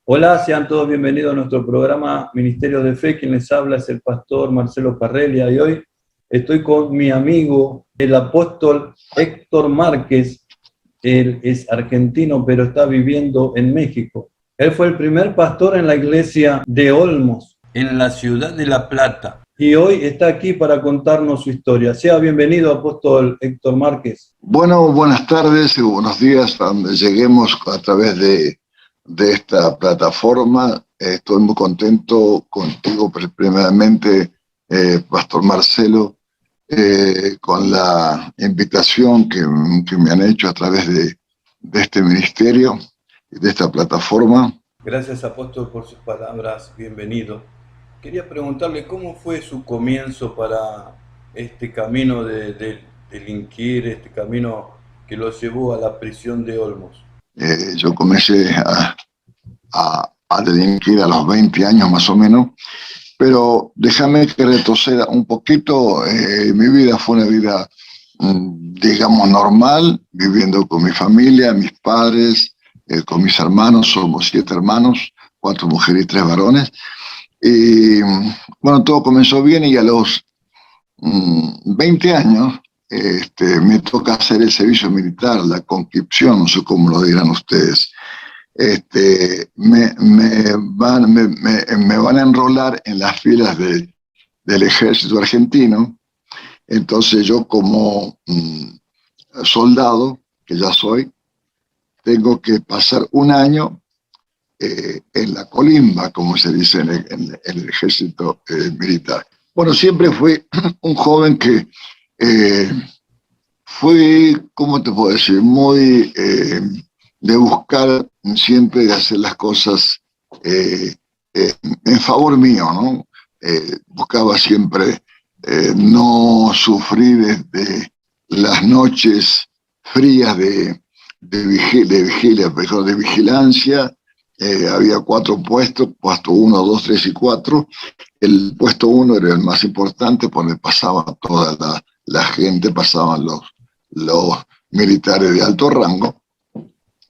Hola, sean todos bienvenidos a nuestro programa Ministerio de Fe. Quien les habla es el pastor Marcelo Parrelia y hoy estoy con mi amigo, el apóstol Héctor Márquez. Él es argentino, pero está viviendo en México. Él fue el primer pastor en la iglesia de Olmos, en la ciudad de La Plata. Y hoy está aquí para contarnos su historia. Sea bienvenido, apóstol Héctor Márquez. Bueno, buenas tardes y buenos días a donde lleguemos a través de esta plataforma. Estoy muy contento contigo, primeramente, Pastor Marcelo, con la invitación que me han hecho a través de este ministerio y de esta plataforma. Gracias, apóstol, por sus palabras. Bienvenido. Quería preguntarle cómo fue su comienzo para este camino de delinquir, este camino que lo llevó a la prisión de Olmos. Yo comencé a delinquir a los 20 años más o menos, pero déjame que retroceda un poquito. Mi vida fue una vida, digamos, normal, viviendo con mi familia, mis padres, con mis hermanos. Somos 7 hermanos, 4 mujeres y 3 varones. Y bueno, todo comenzó bien y a los 20 años me toca hacer el servicio militar, la conscripción, no sé cómo lo dirán ustedes. Me van a enrolar en las filas del ejército argentino. Entonces yo, como soldado, que ya soy, tengo que pasar un año en la colimba, como se dice en el ejército militar. Bueno, siempre fui un joven que fui, ¿cómo te puedo decir? Muy de buscar siempre de hacer las cosas en favor mío, ¿no? Buscaba siempre no sufrir desde las noches frías de vigilancia. Había 4 puestos, puesto 1, 2, 3 y 4. El puesto 1 era el más importante porque pasaba toda la gente, pasaban los militares de alto rango.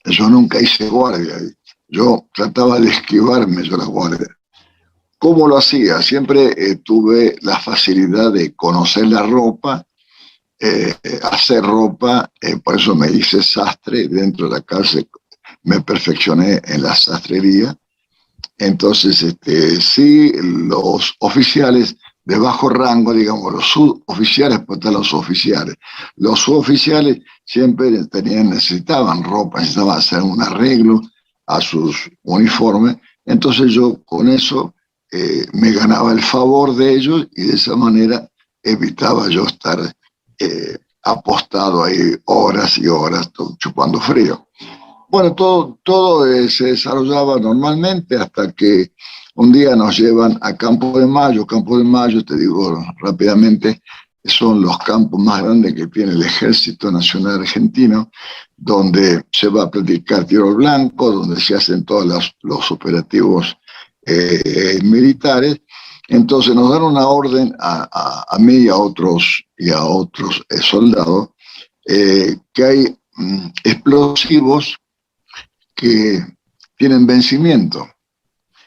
Yo nunca hice guardia, yo trataba de esquivarme yo la guardia. ¿Cómo lo hacía? Siempre tuve la facilidad de conocer la ropa, hacer ropa, por eso me hice sastre dentro de la cárcel, me perfeccioné en la sastrería. Entonces, sí, los oficiales de bajo rango, digamos, los suboficiales, pues están los oficiales. Los suboficiales siempre necesitaban ropa, necesitaban hacer un arreglo a sus uniformes. Entonces yo con eso me ganaba el favor de ellos y de esa manera evitaba yo estar apostado ahí horas y horas chupando frío. Bueno, todo se desarrollaba normalmente hasta que un día nos llevan a Campo de Mayo. Campo de Mayo, te digo rápidamente, son los campos más grandes que tiene el Ejército Nacional Argentino, donde se va a practicar tiro al blanco, donde se hacen todos los operativos militares. Entonces nos dan una orden a mí y a otros soldados que hay explosivos que tienen vencimiento.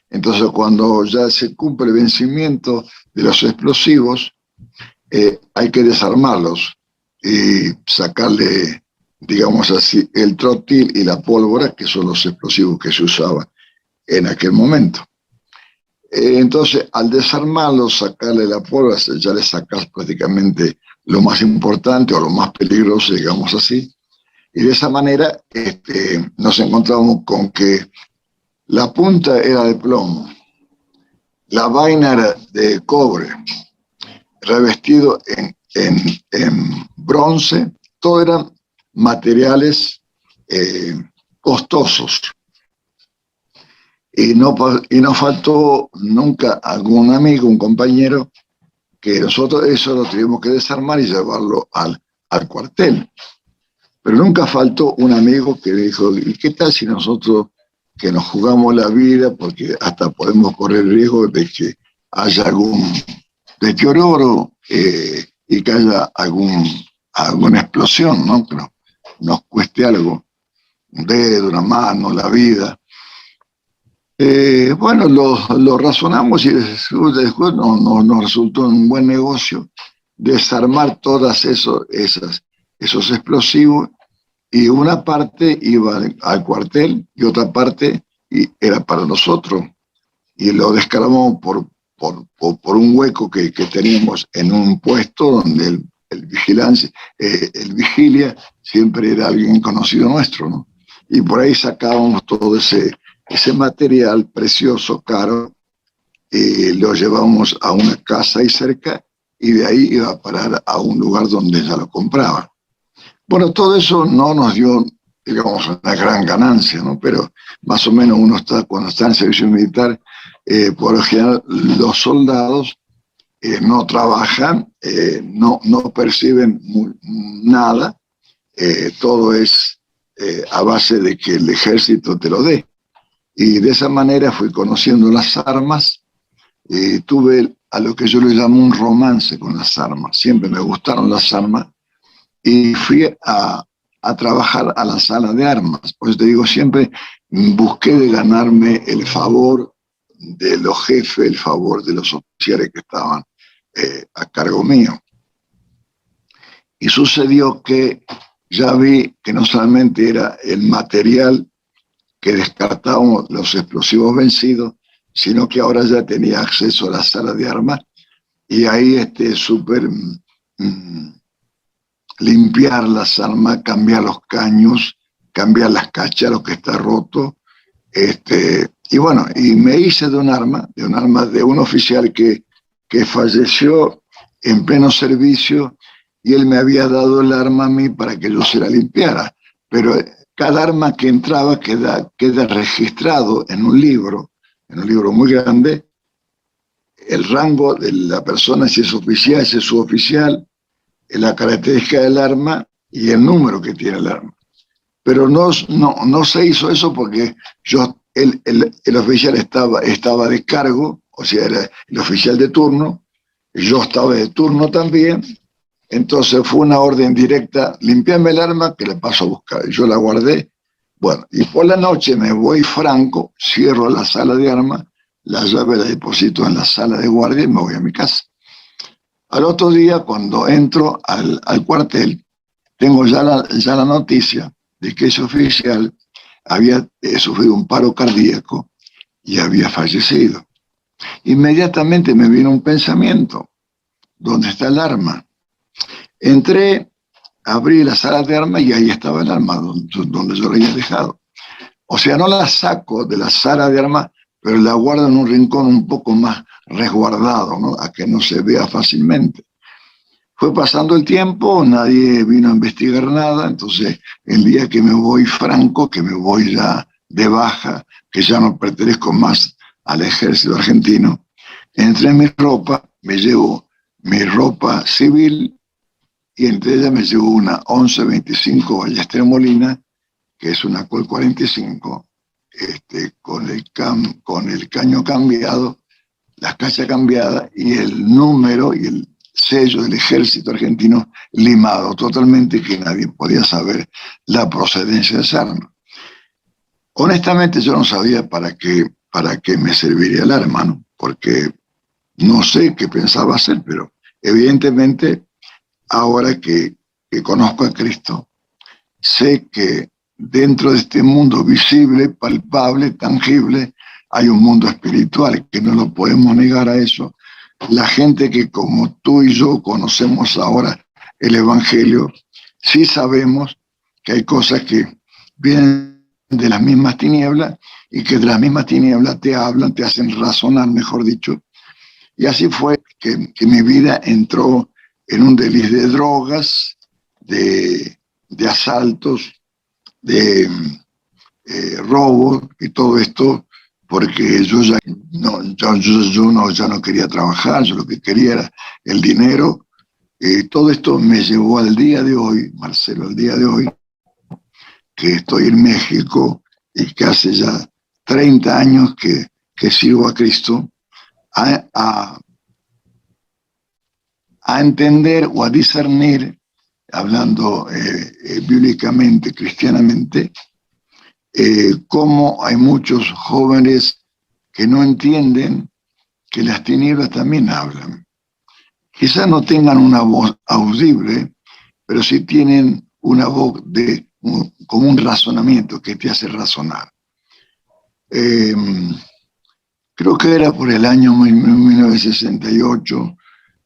Entonces, cuando ya se cumple el vencimiento de los explosivos, hay que desarmarlos y sacarle, digamos así, el trotil y la pólvora, que son los explosivos que se usaban en aquel momento. Entonces, al desarmarlos, sacarle la pólvora, ya le sacas prácticamente lo más importante o lo más peligroso, digamos así. Y de esa manera nos encontramos con que la punta era de plomo, la vaina era de cobre, revestido en bronce. Todo eran materiales costosos. Y no faltó nunca algún amigo, un compañero, que nosotros eso lo tuvimos que desarmar y llevarlo al cuartel. Pero nunca faltó un amigo que dijo, ¿y qué tal si nosotros que nos jugamos la vida, porque hasta podemos correr el riesgo de que haya algún deterioro y que haya alguna explosión, ¿no? Que nos cueste algo, un dedo, una mano, la vida? Bueno, lo razonamos y después nos resultó un buen negocio desarmar todas esos explosivos, y una parte iba al cuartel y otra parte era para nosotros, y lo descargamos por un hueco que teníamos en un puesto donde el vigilia siempre era alguien conocido nuestro, ¿no? Y por ahí sacábamos todo ese material precioso, caro, lo llevábamos a una casa ahí cerca, y de ahí iba a parar a un lugar donde ya lo compraba. Bueno, todo eso no nos dio, digamos, una gran ganancia, ¿no? Pero más o menos cuando está en servicio militar, por lo general los soldados no trabajan, no perciben nada, todo es a base de que el ejército te lo dé. Y de esa manera fui conociendo las armas, tuve a lo que yo le llamo un romance con las armas. Siempre me gustaron las armas y fui a trabajar a la sala de armas. Pues te digo, siempre busqué de ganarme el favor de los jefes, el favor de los oficiales que estaban a cargo mío. Y sucedió que ya vi que no solamente era el material que descartábamos los explosivos vencidos, sino que ahora ya tenía acceso a la sala de armas, y ahí limpiar las armas, cambiar los caños, cambiar las cachas, lo que está roto. Y bueno, y me hice de un arma de un oficial que falleció en pleno servicio, y él me había dado el arma a mí para que yo se la limpiara. Pero cada arma que entraba queda registrado en un libro muy grande, el rango de la persona, si es oficial, si es suboficial, la característica del arma y el número que tiene el arma. Pero no se hizo eso porque el oficial estaba de cargo, o sea, era el oficial de turno, yo estaba de turno también. Entonces fue una orden directa: limpiame el arma que la paso a buscar. Yo la guardé. Bueno, y por la noche me voy franco, cierro la sala de armas, la llave la deposito en la sala de guardia y me voy a mi casa. Al otro día, cuando entro al cuartel, tengo ya la noticia de que ese oficial había sufrido un paro cardíaco y había fallecido. Inmediatamente me vino un pensamiento: ¿dónde está el arma? Entré, abrí la sala de armas y ahí estaba el arma donde yo la había dejado. O sea, no la saco de la sala de armas, pero la guardo en un rincón un poco más resguardado, ¿no? A que no se vea fácilmente. Fue pasando el tiempo, nadie vino a investigar nada. Entonces, el día que me voy franco, que me voy ya de baja, que ya no pertenezco más al ejército argentino, entré en mi ropa, me llevo mi ropa civil, y entre ellas me llevo una 1125 Ballester Molina, que es una Colt 45, con el caño cambiado, las cachas cambiadas y el número y el sello del ejército argentino limado totalmente, que nadie podía saber la procedencia de esa arma. Honestamente yo no sabía para qué me serviría el arma, ¿no? Porque no sé qué pensaba hacer, pero evidentemente ahora que conozco a Cristo, sé que dentro de este mundo visible, palpable, tangible, hay un mundo espiritual, que no lo podemos negar a eso. La gente que como tú y yo conocemos ahora el Evangelio, sí sabemos que hay cosas que vienen de las mismas tinieblas, y que de las mismas tinieblas te hablan, te hacen razonar, mejor dicho. Y así fue que mi vida entró en un desliz de drogas, de asaltos, de robos y todo esto, porque yo ya no quería trabajar. Yo lo que quería era el dinero. Todo esto me llevó al día de hoy, Marcelo, al día de hoy, que estoy en México y que hace ya 30 años que sirvo a Cristo, a entender o a discernir, hablando bíblicamente, cristianamente, cómo hay muchos jóvenes que no entienden que las tinieblas también hablan. Quizás no tengan una voz audible, pero sí tienen una voz como un razonamiento que te hace razonar. Creo que era por el año 1968,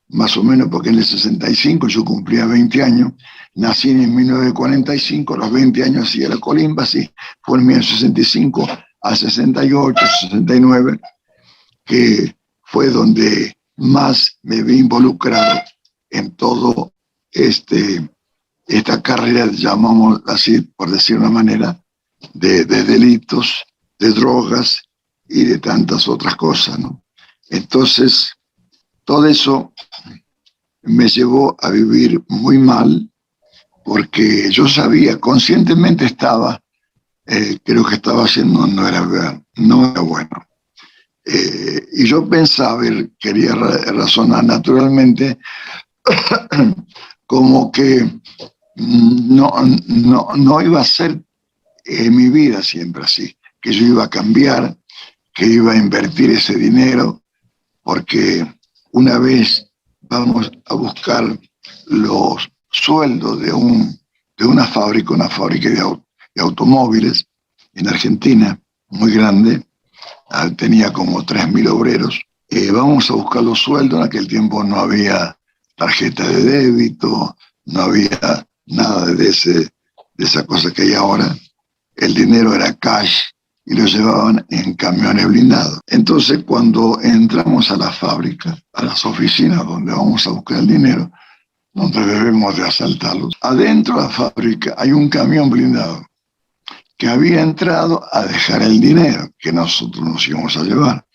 más o menos, porque en el 65 yo cumplía 20 años, nací en 1945, los 20 años hacía la colimba, sí, fue en 1965 a 68, 69, que fue donde más me vi involucrado en todo esta carrera, llamamos así, por decir una manera, de delitos, de drogas y de tantas otras cosas, ¿no? Entonces, todo eso me llevó a vivir muy mal, porque yo sabía, conscientemente estaba, creo que estaba haciendo, no era bueno. Y yo pensaba, quería razonar naturalmente, como que no iba a ser mi vida siempre así, que yo iba a cambiar, que iba a invertir ese dinero, porque una vez vamos a buscar los sueldos de una fábrica de automóviles en Argentina, muy grande, tenía como 3.000 obreros. Vamos a buscar los sueldos, en aquel tiempo no había tarjeta de débito, no había nada de esa cosa que hay ahora. El dinero era cash y lo llevaban en camiones blindados. Entonces, cuando entramos a la fábrica, a las oficinas donde vamos a buscar el dinero, donde debemos de asaltarlos, adentro de la fábrica hay un camión blindado que había entrado a dejar el dinero que nosotros nos íbamos a llevar.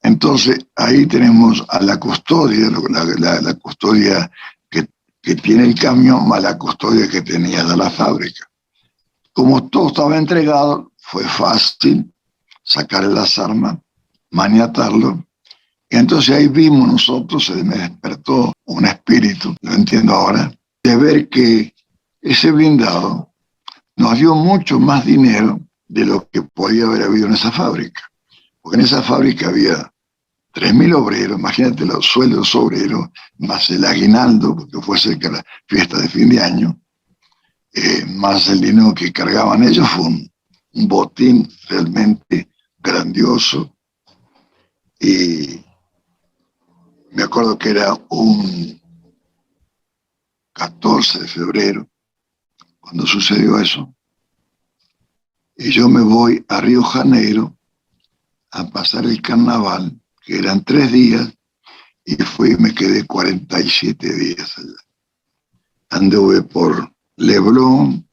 Entonces, ahí tenemos a la custodia, la custodia que tiene el camión, más la custodia que tenía de la fábrica. Como todo estaba entregado, fue fácil sacarle las armas, maniatarlo. Y entonces ahí vimos nosotros, se me despertó un espíritu, lo entiendo ahora, de ver que ese blindado nos dio mucho más dinero de lo que podía haber habido en esa fábrica. Porque en esa fábrica había 3.000 obreros, imagínate los sueldos obreros, más el aguinaldo, porque fue cerca de la fiesta de fin de año, más el dinero que cargaban ellos, fue un botín realmente grandioso. Y me acuerdo que era un 14 de febrero, cuando sucedió eso, y yo me voy a Río Janeiro a pasar el carnaval, que eran 3 días, y me quedé 47 días allá. Anduve por Leblon,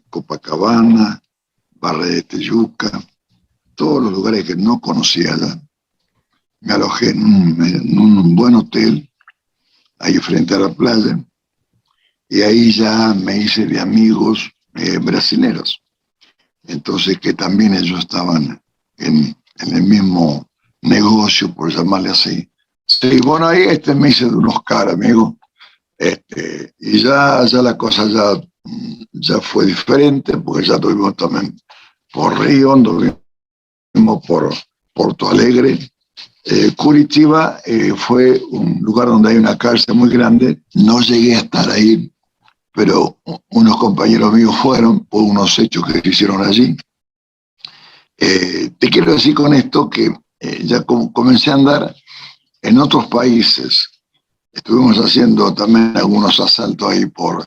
Copacabana, Barra de Teyuca, todos los lugares que no conocía allá. Me alojé en un buen hotel, ahí frente a la playa, y ahí ya me hice de amigos brasileños. Entonces, que también ellos estaban en el mismo negocio, por llamarle así. Sí, bueno, ahí me hice de unos caras, amigo. Y ya la cosa ya fue diferente, porque ya estuvimos también por Río, anduvimos por Porto Alegre. Curitiba fue un lugar donde hay una cárcel muy grande. No llegué a estar ahí, pero unos compañeros míos fueron por unos hechos que se hicieron allí. Te quiero decir con esto que ya comencé a andar en otros países. Estuvimos haciendo también algunos asaltos ahí por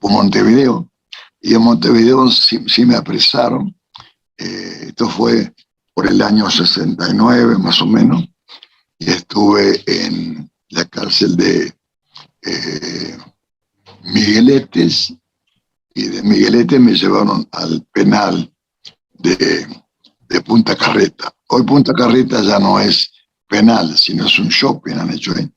Montevideo, y en Montevideo sí me apresaron. Esto fue por el año 69 más o menos, y estuve en la cárcel de Migueletes, y de Miguelete me llevaron al penal de Punta Carreta. Hoy Punta Carreta ya no es penal, sino es un shopping, han hecho ahí.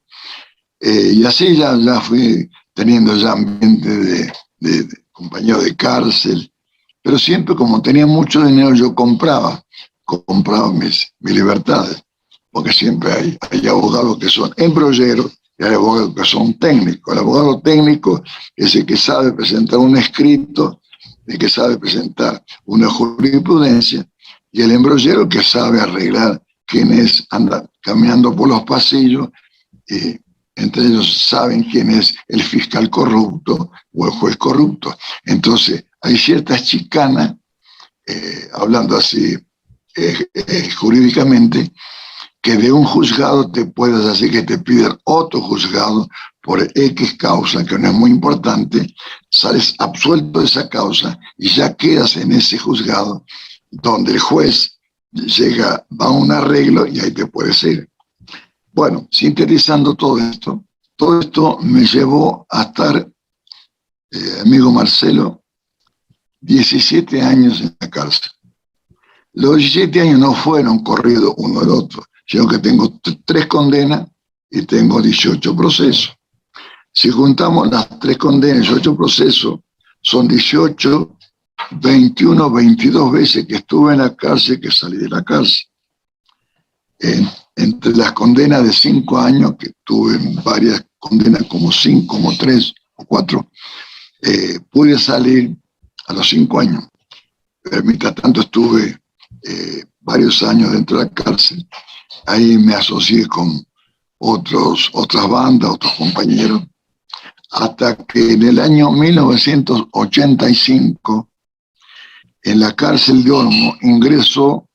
Y así ya fui teniendo ya ambiente de compañero de cárcel, pero siempre como tenía mucho dinero yo compraba mis libertades, porque siempre hay abogados que son embrolleros y hay abogados que son técnicos. El abogado técnico es el que sabe presentar un escrito de que sabe presentar una jurisprudencia, y el embrollero que sabe arreglar quienes andan caminando por los pasillos, y entre ellos saben quién es el fiscal corrupto o el juez corrupto. Entonces hay ciertas chicanas, hablando así jurídicamente, que de un juzgado te puedes hacer que te pidan otro juzgado por X causa, que no es muy importante, sales absuelto de esa causa y ya quedas en ese juzgado donde el juez va a un arreglo y ahí te puedes ir. Bueno, sintetizando todo esto me llevó a estar, amigo Marcelo, 17 años en la cárcel. Los 17 años no fueron corridos uno del otro, sino que tengo 3 condenas y tengo 18 procesos. Si juntamos las 3 condenas y 18 procesos, son 18, 21, 22 veces que estuve en la cárcel, que salí de la cárcel. Entre las condenas de 5 años, que tuve varias condenas como 5, como 3 o 4, pude salir a los 5 años. Pero mientras tanto estuve varios años dentro de la cárcel. Ahí me asocié con otras bandas, otros compañeros, hasta que en el año 1985, en la cárcel de Olmo, ingresó,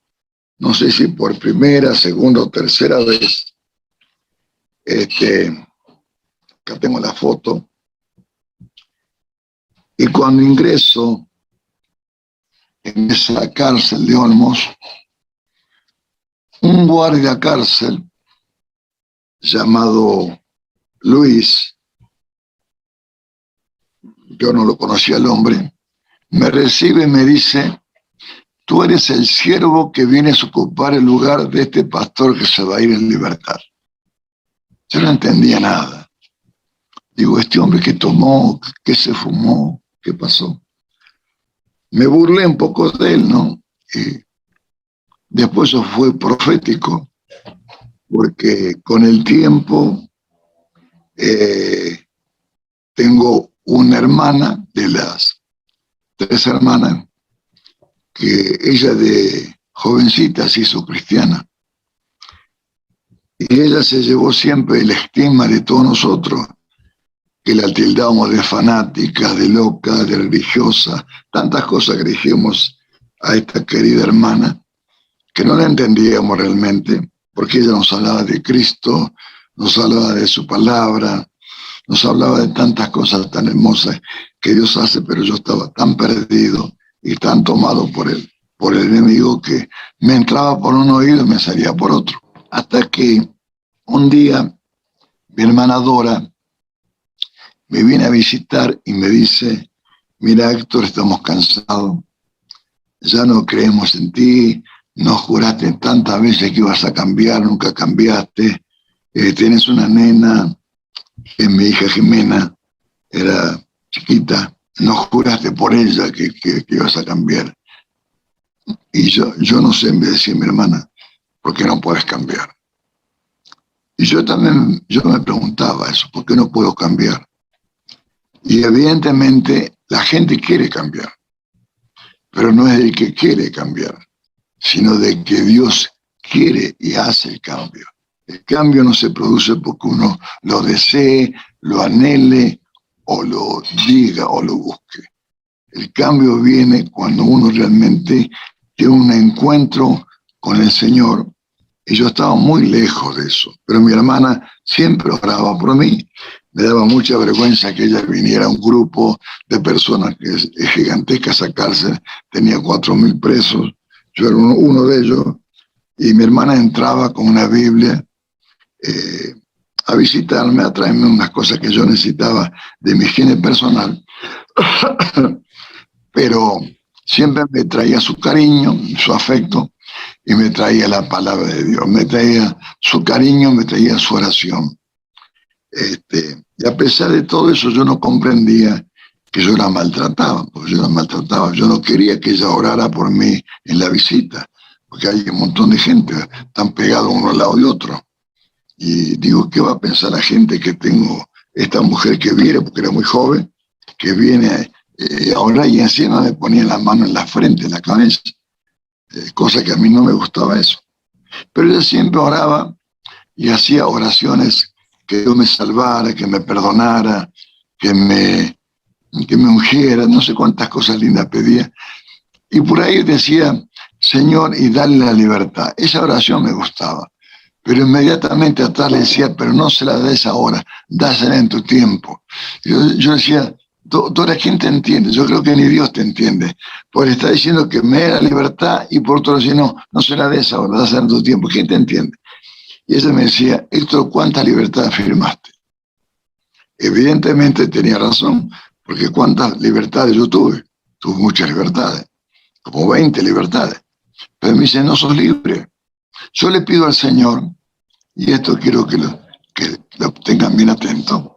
no sé si por primera, segunda o tercera vez, acá tengo la foto, y cuando ingreso en esa cárcel de Olmos, un guardia cárcel llamado Luis, yo no lo conocía al hombre, me recibe y me dice: tú eres el siervo que vienes a ocupar el lugar de este pastor que se va a ir en libertad. Yo no entendía nada. Digo, este hombre que tomó, que se fumó, ¿qué pasó? Me burlé un poco de él, ¿no? Y después eso fue profético, porque con el tiempo tengo una hermana de las 3 hermanas, que ella de jovencita se hizo cristiana. Y ella se llevó siempre el estigma de todos nosotros, que la tildábamos de fanática, de loca, de religiosa, tantas cosas que dijimos a esta querida hermana, que no la entendíamos realmente, porque ella nos hablaba de Cristo, nos hablaba de su palabra, nos hablaba de tantas cosas tan hermosas que Dios hace, pero yo estaba tan perdido y tan tomado por el enemigo que me entraba por un oído y me salía por otro. Hasta que un día mi hermana Dora me viene a visitar y me dice: mira, Héctor, estamos cansados, ya no creemos en ti, nos juraste tantas veces que ibas a cambiar, nunca cambiaste, tienes una nena, que mi hija Jimena era chiquita, nos juraste por ella que ibas a cambiar. Y yo no sé, me decía mi hermana, ¿por qué no puedes cambiar? Y yo me preguntaba eso, ¿por qué no puedo cambiar? Y evidentemente la gente quiere cambiar, pero no es el que quiere cambiar, sino de que Dios quiere y hace el cambio. El cambio no se produce porque uno lo desee, lo anhele, o lo diga o lo busque. El cambio viene cuando uno realmente tiene un encuentro con el Señor. Y yo estaba muy lejos de eso, pero mi hermana siempre oraba por mí. Me daba mucha vergüenza que ella viniera a un grupo de personas que es gigantesca esa cárcel, tenía 4.000 presos, yo era uno de ellos, y mi hermana entraba con una Biblia a visitarme, a traerme unas cosas que yo necesitaba de mi higiene personal, pero siempre me traía su cariño, su afecto, y me traía la palabra de Dios, me traía su cariño, me traía su oración. Y a pesar de todo eso, yo no comprendía que yo la maltrataba, porque yo la maltrataba. Yo no quería que ella orara por mí en la visita, porque hay un montón de gente, tan pegados uno al lado de otro. Y digo, ¿qué va a pensar la gente que tengo esta mujer que viene, porque era muy joven, que viene Ahora y encima me ponía la mano en la frente, en la cabeza, cosa que a mí no me gustaba eso. Pero ella siempre oraba y hacía oraciones que Dios me salvara, que me perdonara, que me ungiera, no sé cuántas cosas lindas pedía. Y por ahí decía, Señor, y dale la libertad. Esa oración me gustaba. Pero inmediatamente atrás le decía, pero no se la des ahora, dásela en tu tiempo. Yo decía, doctora, ¿quién te entiende? Yo creo que ni Dios te entiende. Porque está diciendo que me dé la libertad y por otro decía, no, no se la des ahora, dásela en tu tiempo. ¿Quién te entiende? Y ella me decía, Héctor, ¿cuánta libertad firmaste? Evidentemente tenía razón, porque ¿cuántas libertades yo tuve? Tuve muchas libertades, como 20 libertades. Pero me dice, no sos libre. Yo le pido al Señor, y esto quiero que lo tengan bien atento,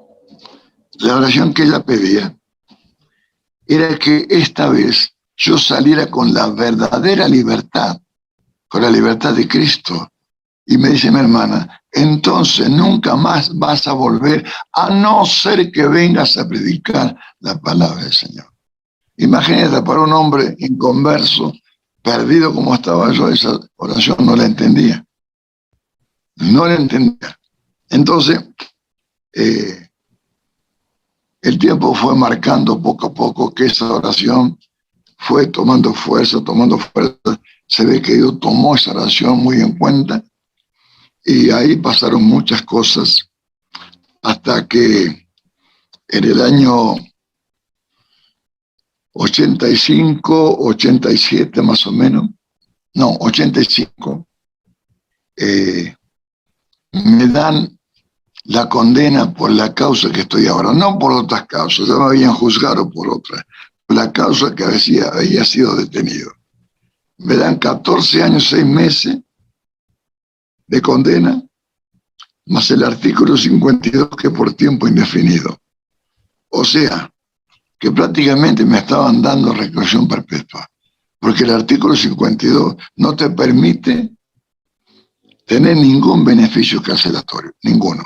la oración que ella pedía era que esta vez yo saliera con la verdadera libertad, con la libertad de Cristo. Y me dice mi hermana, entonces nunca más vas a volver a no ser que vengas a predicar la palabra del Señor. Imagínate, para un hombre inconverso, perdido como estaba yo, esa oración no la entendía. No la entendía. Entonces, el tiempo fue marcando poco a poco que esa oración fue tomando fuerza, tomando fuerza. Se ve que Dios tomó esa oración muy en cuenta y ahí pasaron muchas cosas hasta que en el año 85, 87 más o menos, no, 85, me dan la condena por la causa que estoy ahora, no por otras causas, ya me habían juzgado por otras, por la causa que había sido detenido. Me dan 14 años, 6 meses de condena, más el artículo 52 que es por tiempo indefinido. O sea, que prácticamente me estaban dando reclusión perpetua, porque el artículo 52 no te permite tener ningún beneficio carcelatorio, ninguno.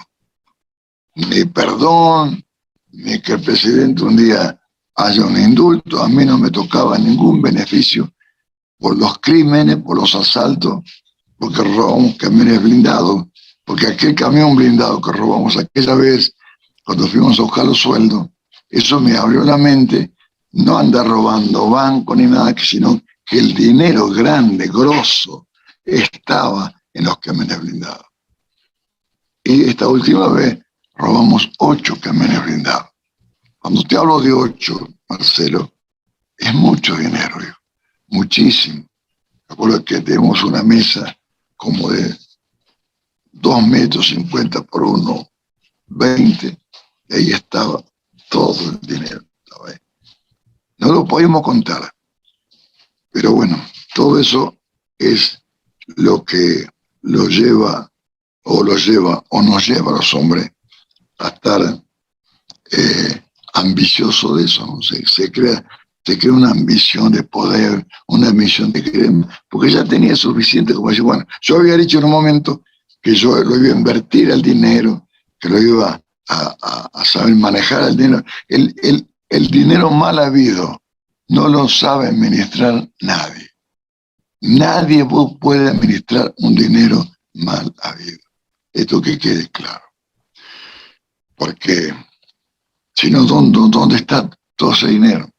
Ni perdón, ni que el presidente un día haya un indulto, a mí no me tocaba ningún beneficio por los crímenes, por los asaltos, porque robamos camiones blindados, porque aquel camión blindado que robamos aquella vez, cuando fuimos a buscar los sueldos, eso me abrió la mente, no andar robando banco ni nada, sino que el dinero grande, grosso, estaba en los camiones blindados. Y esta última vez robamos 8 camiones blindados. Cuando te hablo de 8, Marcelo, es mucho dinero, hijo, muchísimo. Recuerdo que tenemos una mesa como de 2,50 metros por 1,20, y ahí estaba todo el dinero. No lo podemos contar, pero bueno, todo eso es lo que lo lleva o nos lleva a los hombres a estar ambicioso de eso, ¿no? Se crea una ambición de poder, una ambición de querer, porque ya tenía suficiente como decir, bueno, yo había dicho en un momento que yo lo iba a invertir el dinero, que lo iba a saber manejar el dinero. El dinero mal habido no lo sabe administrar nadie. Nadie puede administrar un dinero mal habido. Esto que quede claro. Porque si no, ¿dónde está todo ese dinero?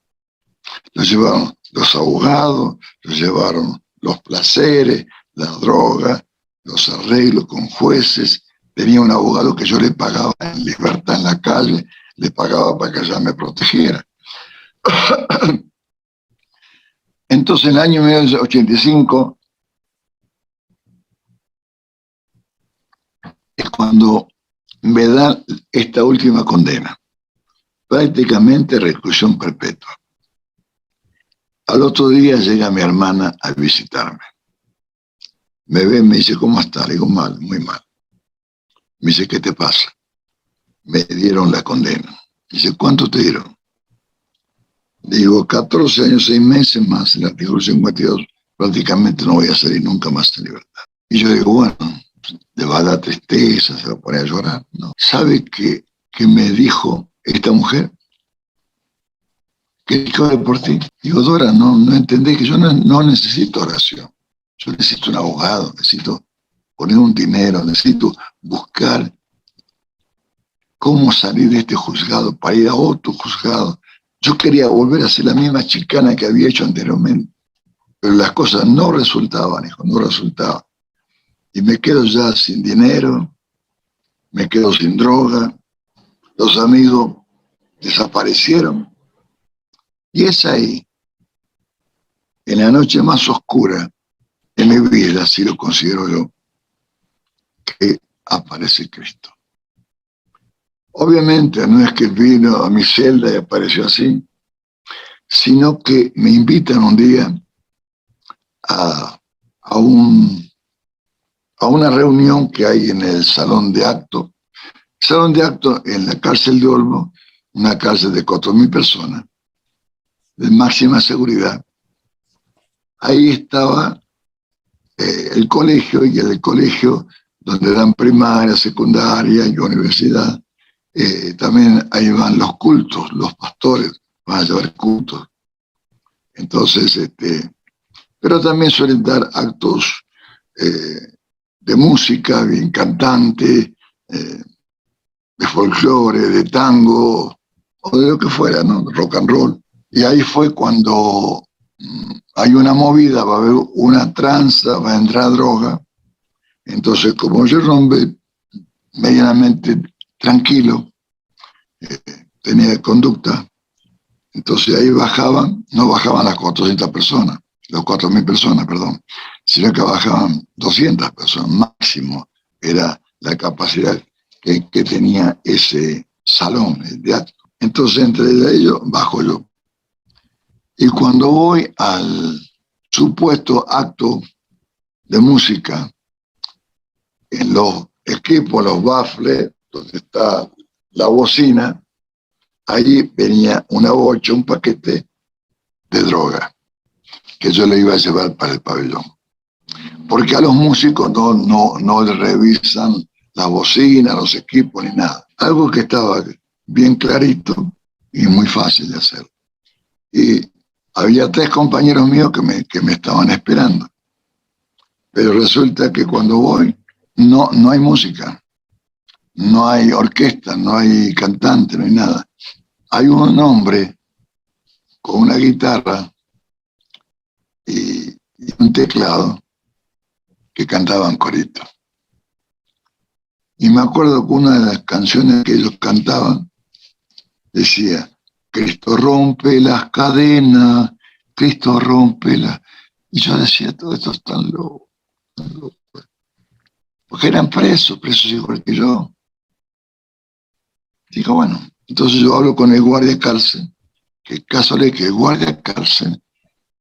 Lo llevaron los abogados, lo llevaron los placeres, la droga, los arreglos con jueces. Tenía un abogado que yo le pagaba en libertad en la calle, le pagaba para que ella me protegiera. Entonces, en el año 1985 es cuando me dan esta última condena, prácticamente reclusión perpetua. Al otro día llega mi hermana a visitarme. Me ve, me dice, ¿cómo está? Le digo, mal, muy mal. Me dice, ¿qué te pasa? Me dieron la condena. Dice, ¿cuánto te dieron? Digo, 14 años, 6 meses más el artículo 52. Prácticamente no voy a salir nunca más en libertad. Y yo digo, bueno, le va a dar tristeza, se va a poner a llorar. No. ¿Sabe qué me dijo esta mujer? que ore por ti. Digo, Dora, no entendés que yo no necesito oración. Yo necesito un abogado, necesito poner un dinero, necesito buscar cómo salir de este juzgado para ir a otro juzgado. Yo quería volver a ser la misma chicana que había hecho anteriormente, pero las cosas no resultaban, hijo, no resultaban. Y me quedo ya sin dinero, me quedo sin droga, los amigos desaparecieron. Y es ahí, en la noche más oscura de mi vida, así lo considero yo, que aparece Cristo. Obviamente no es que vino a mi celda y apareció así, sino que me invitan un día a una reunión que hay en el salón de acto. Salón de acto en la cárcel de Olmo, una cárcel de 4.000 personas, de máxima seguridad. Ahí estaba el colegio, y en el colegio donde dan primaria, secundaria y universidad, también ahí van los cultos, los pastores van a llevar cultos. Entonces, pero también suelen dar actos de música, bien cantante, de folclore, de tango, o de lo que fuera, ¿no? Rock and roll. Y ahí fue cuando hay una movida, va a haber una tranza, va a entrar droga. Entonces, como yo era un hombre medianamente tranquilo, tenía conducta, entonces ahí bajaban, no bajaban las 400 personas, las 4.000 personas, perdón, sino que bajaban 200 personas, máximo era la capacidad que tenía ese salón de acto. Entonces, entre ellos, bajo yo. Y cuando voy al supuesto acto de música, en los equipos, los baffles, donde está la bocina, allí venía una bocha, un paquete de droga, que yo le iba a llevar para el pabellón. Porque a los músicos no le revisan la bocina, los equipos, ni nada. Algo que estaba bien clarito y muy fácil de hacer. Y había 3 compañeros míos que me estaban esperando. Pero resulta que cuando voy, no hay música, no hay orquesta, no hay cantante, no hay nada. Hay un hombre con una guitarra y un teclado que cantaban corito. Y me acuerdo que una de las canciones que ellos cantaban decía: Cristo rompe las cadenas, Cristo rompe las... Y yo decía, todo esto es tan loco, tan loco. Porque eran presos igual que yo. Digo, bueno, entonces yo hablo con el guardia cárcel, que caso de que el guardia cárcel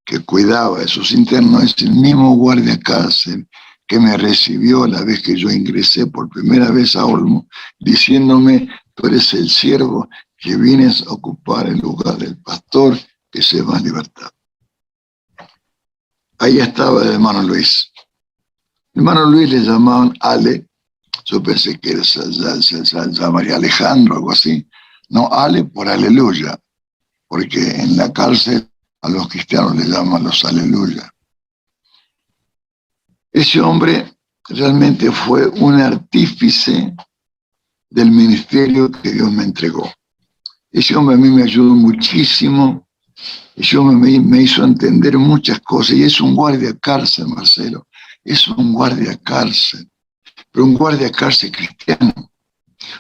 que cuidaba de sus internos es el mismo guardia cárcel que me recibió la vez que yo ingresé por primera vez a Olmo, diciéndome: tú eres el siervo que vienes a ocupar el lugar del pastor que se va a libertad. Ahí estaba el hermano Luis. El hermano Luis le llamaban Ale. Yo pensé que se llamaría Alejandro o algo así. No, Ale por aleluya, porque en la cárcel a los cristianos les llaman los aleluya. Ese hombre realmente fue un artífice del ministerio que Dios me entregó. Ese hombre a mí me ayudó muchísimo. Ese hombre me hizo entender muchas cosas. Y es un guardia cárcel, Marcelo. Es un guardia cárcel. Pero un guardia cárcel cristiano.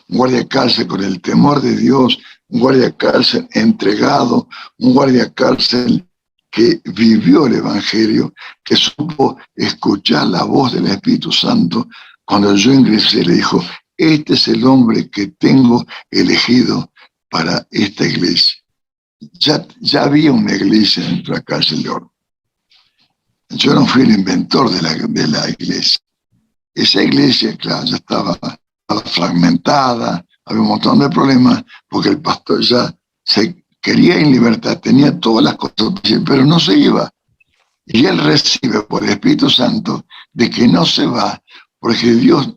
Un guardia cárcel con el temor de Dios. Un guardia cárcel entregado. Un guardia cárcel que vivió el Evangelio, que supo escuchar la voz del Espíritu Santo. Cuando yo ingresé, le dijo: este es el hombre que tengo elegido para esta iglesia. Ya había una iglesia dentro de la cárcel de Olmo. Yo no fui el inventor de la iglesia. Esa iglesia, claro, ya estaba fragmentada, había un montón de problemas, porque el pastor ya se quería en libertad, tenía todas las cosas, pero no se iba. Y él recibe por el Espíritu Santo de que no se va, porque Dios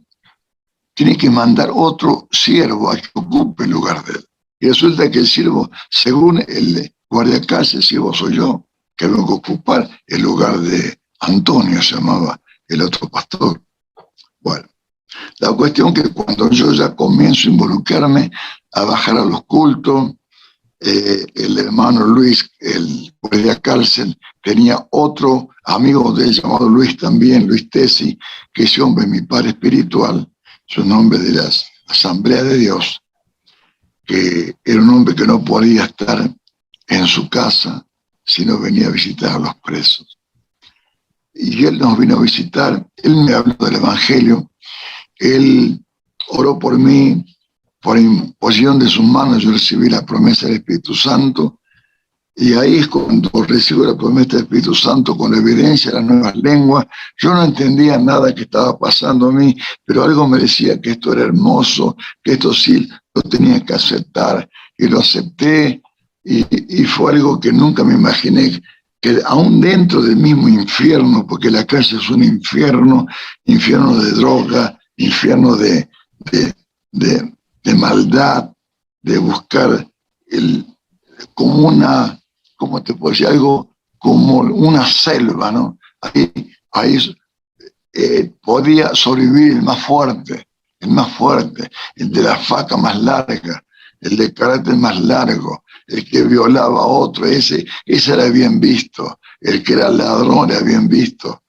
tiene que mandar otro siervo a que ocupe el lugar de él. Y resulta que el siervo, según el guardia cárcel, si vos soy yo, que vengo a ocupar el lugar de Antonio, se llamaba el otro pastor. Bueno, la cuestión que cuando yo ya comienzo a involucrarme, a bajar a los cultos, el hermano Luis, el guardia cárcel, tenía otro amigo de él llamado Luis también, Luis Tesi, que ese hombre, mi padre espiritual, su nombre de la Asamblea de Dios, que era un hombre que no podía estar en su casa si no venía a visitar a los presos. Y él nos vino a visitar, él me habló del Evangelio, él oró por mí, por imposición de sus manos yo recibí la promesa del Espíritu Santo, y ahí es cuando recibo la promesa del Espíritu Santo con la evidencia de las nuevas lenguas. Yo no entendía nada que estaba pasando a mí, pero algo me decía que esto era hermoso, que esto sí lo tenía que aceptar, y lo acepté, y fue algo que nunca me imaginé, que aún dentro del mismo infierno, porque la cárcel es un infierno, infierno de droga, infierno de maldad, de buscar como una, ¿cómo te puedo decir? Algo como una selva, ¿no? Ahí podía sobrevivir el más fuerte, el de la faca más larga, el de carácter más largo, el que violaba a otro, ese era bien visto, el que era ladrón era bien visto.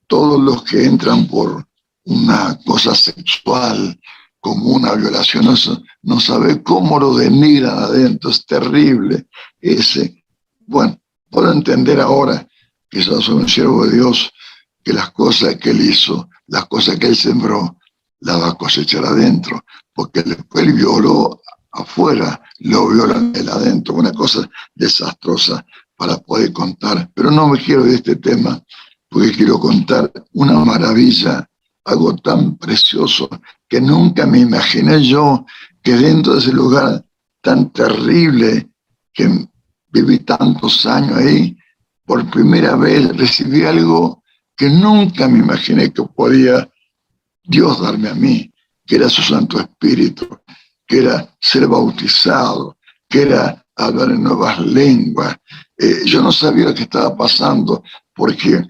Todos los que entran por una cosa sexual, como una violación, no sabe cómo lo denigran adentro, es terrible. Bueno, puedo entender ahora que soy un siervo de Dios, que las cosas que él hizo, las cosas que él sembró, las va a cosechar adentro, porque después él violó afuera, lo violan él adentro, una cosa desastrosa para poder contar. Pero no me quiero de este tema, porque quiero contar una maravilla, algo tan precioso que nunca me imaginé yo, que dentro de ese lugar tan terrible, que viví tantos años ahí, por primera vez recibí algo que nunca me imaginé que podía Dios darme a mí, que era su Santo Espíritu, que era ser bautizado, que era hablar en nuevas lenguas. Yo no sabía lo que estaba pasando, porque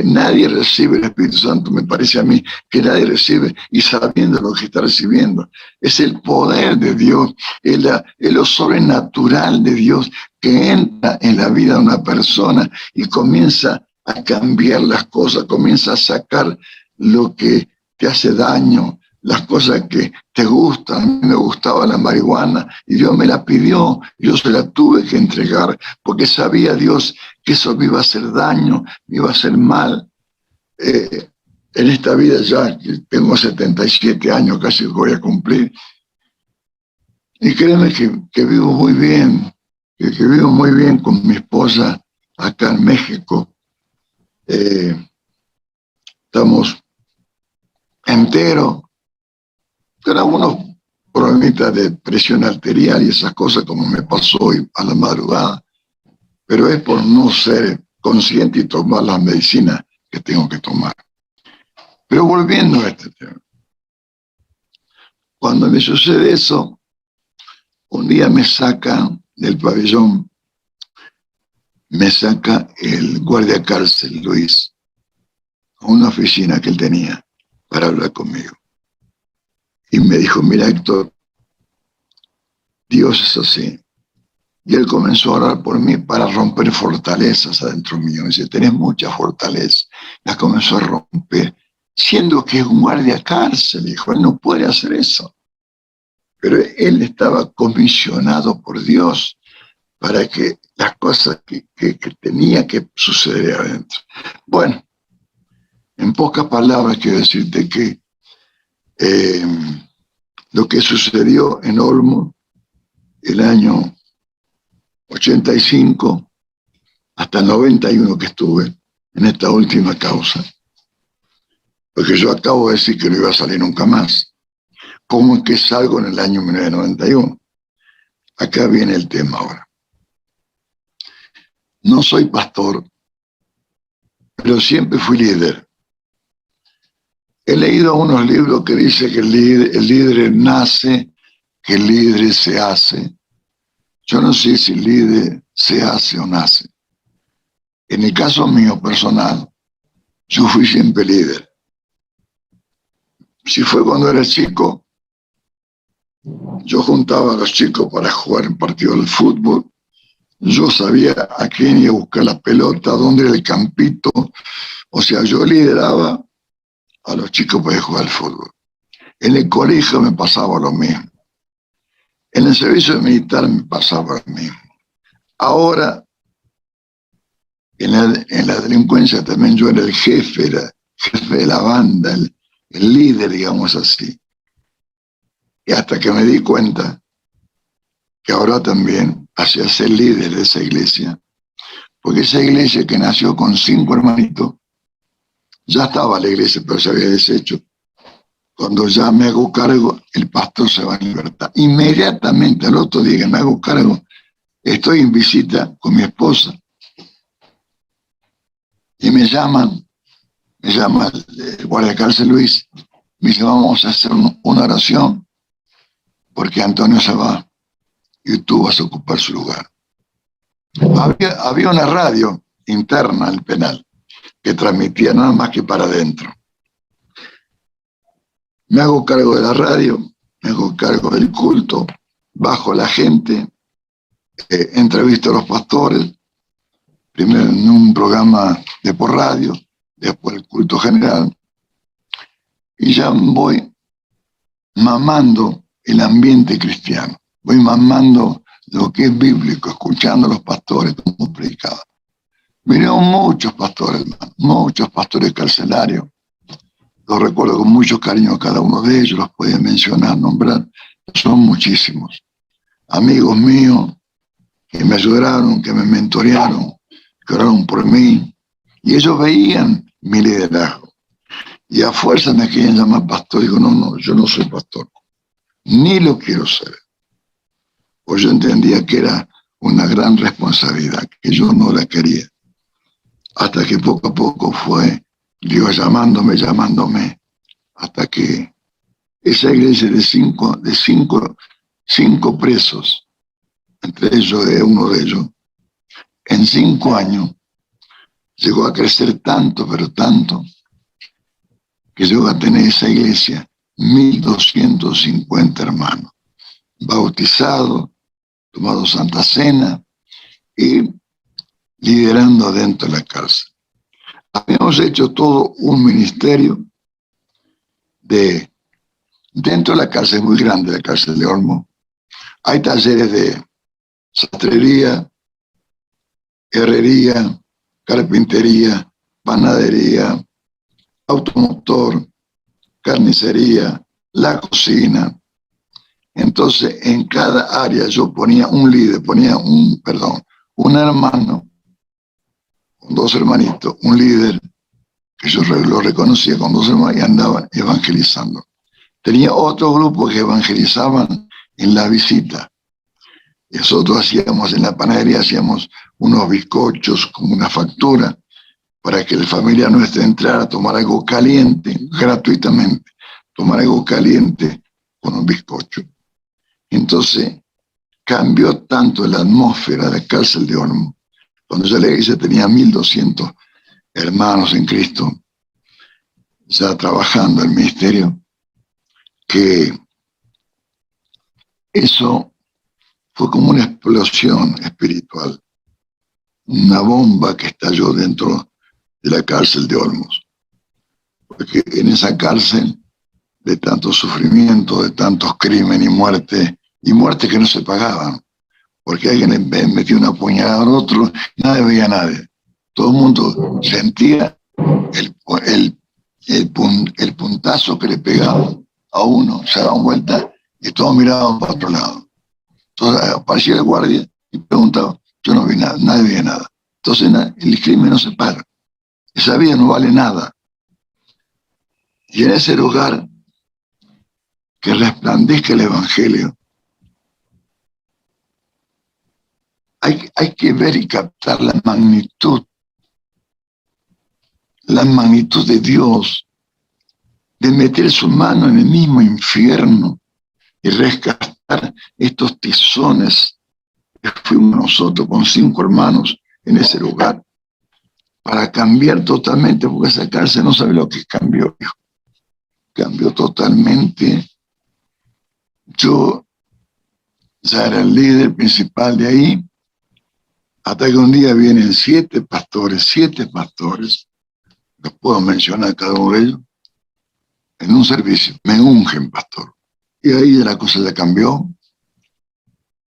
nadie recibe el Espíritu Santo, me parece a mí, que nadie recibe y sabiendo lo que está recibiendo. Es el poder de Dios, es lo sobrenatural de Dios que entra en la vida de una persona y comienza a cambiar las cosas, comienza a sacar lo que te hace daño, las cosas que te gustan. A mí me gustaba la marihuana y Dios me la pidió, yo se la tuve que entregar porque sabía Dios que eso me iba a hacer daño, me iba a hacer mal. En esta vida ya tengo 77 años, casi voy a cumplir, y créeme que vivo muy bien, que vivo muy bien con mi esposa acá en México. Estamos enteros, con algunos problemitas de presión arterial y esas cosas, como me pasó hoy a la madrugada, pero es por no ser consciente y tomar las medicinas que tengo que tomar. Pero volviendo a este tema, cuando me sucede eso, un día me saca del pabellón, me saca el guardia cárcel Luis a una oficina que él tenía para hablar conmigo. Y me dijo, mira Héctor, Dios es así. Y él comenzó a orar por mí para romper fortalezas adentro mío. Me dice, tenés mucha fortaleza. Las comenzó a romper, siendo que es un guardia cárcel. Dijo, él no puede hacer eso. Pero él estaba comisionado por Dios para que las cosas que tenía que suceder adentro. Bueno, en pocas palabras quiero decirte que lo que sucedió en Olmo el año 85 hasta el 91 que estuve en esta última causa, porque yo acabo de decir que no iba a salir nunca más. ¿Cómo es que salgo en el año 1991? Acá viene el tema ahora. No soy pastor, pero siempre fui líder. He leído unos libros que dicen que el líder nace, que el líder se hace. Yo no sé si el líder se hace o nace. En el caso mío personal, yo fui siempre líder. Si fue cuando era chico, yo juntaba a los chicos para jugar en partidos de fútbol. Yo sabía a quién iba a buscar la pelota, dónde era el campito. O sea, yo lideraba a los chicos para jugar al fútbol. En el colegio me pasaba lo mismo. En el servicio militar me pasaba lo mismo. Ahora, en la delincuencia también yo era el jefe, era jefe de la banda, el líder, digamos así. Y hasta que me di cuenta que ahora también hacía ser líder de esa iglesia, porque esa iglesia que nació con 5 hermanitos, ya estaba la iglesia, pero se había deshecho. Cuando ya me hago cargo, el pastor se va en libertad. Inmediatamente, al otro día que me hago cargo, estoy en visita con mi esposa y me llama el guardia de cárcel Luis, me dice, vamos a hacer una oración porque Antonio se va y tú vas a ocupar su lugar. Había una radio interna al penal que transmitía nada más que para adentro. Me hago cargo de la radio, me hago cargo del culto, bajo la gente, entrevisto a los pastores, primero en un programa de por radio, después el culto general, y ya voy mamando el ambiente cristiano, voy mamando lo que es bíblico, escuchando a los pastores como predicaban. Vinieron muchos pastores, hermano, muchos pastores carcelarios. Los recuerdo con mucho cariño a cada uno de ellos, los podía mencionar, nombrar, son muchísimos. Amigos míos que me ayudaron, que me mentorearon, que oraron por mí, y ellos veían mi liderazgo. Y a fuerza me querían llamar pastor. Digo, no, yo no soy pastor, ni lo quiero ser. Pues yo entendía que era una gran responsabilidad, que yo no la quería. Hasta que poco a poco fue Dios llamándome, hasta que esa iglesia de cinco presos, entre ellos de uno de ellos, en 5 años llegó a crecer tanto, pero tanto, que llegó a tener esa iglesia 1.250 hermanos, bautizados, tomado Santa Cena y liderando dentro de la cárcel. Habíamos hecho todo un ministerio dentro de la cárcel, muy grande, la cárcel de Olmo. Hay talleres de sastrería, herrería, carpintería, panadería, automotor, carnicería, la cocina. Entonces, en cada área yo ponía un líder, un hermano, con 2 hermanitos, un líder, que yo lo reconocía con 2 hermanos y andaban evangelizando. Tenía otro grupo que evangelizaban en la visita. Y nosotros hacíamos en la panadería, hacíamos unos bizcochos con una factura para que la familia nuestra entrara a tomar algo caliente, gratuitamente, tomar algo caliente con un bizcocho. Entonces, cambió tanto la atmósfera de la cárcel de Olmo. Cuando yo la iglesia tenía 1.200 hermanos en Cristo, ya trabajando en el ministerio, que eso fue como una explosión espiritual, una bomba que estalló dentro de la cárcel de Olmos. Porque en esa cárcel, de tanto sufrimiento, de tantos crímenes y muertes que no se pagaban, porque alguien le metió una puñalada al otro, nadie veía a nadie. Todo el mundo sentía el puntazo que le pegaba a uno, se daban vuelta y todos miraban para otro lado. Entonces aparecía el guardia y preguntaba, yo no vi nada, nadie veía nada. Entonces el crimen no se paga, esa vida no vale nada. Y en ese lugar, que resplandezca el Evangelio, hay que ver y captar la magnitud de Dios, de meter su mano en el mismo infierno y rescatar estos tizones fuimos nosotros con 5 hermanos en ese lugar para cambiar totalmente, porque esa cárcel no sabe lo que cambió, hijo. Cambió totalmente. Yo ya era el líder principal de ahí, hasta que un día vienen 7 pastores, los puedo mencionar cada uno de ellos, en un servicio, me ungen pastor. Y ahí la cosa ya cambió,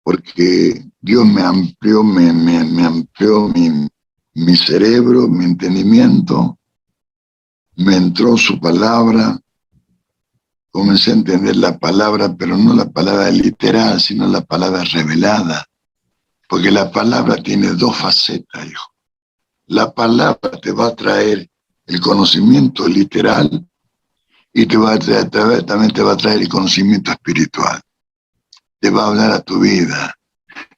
porque Dios me amplió, me amplió mi cerebro, mi entendimiento, me entró su palabra, comencé a entender la palabra, pero no la palabra literal, sino la palabra revelada, porque la palabra tiene 2 facetas, hijo. La palabra te va a traer el conocimiento literal y también te va a traer el conocimiento espiritual. Te va a hablar a tu vida,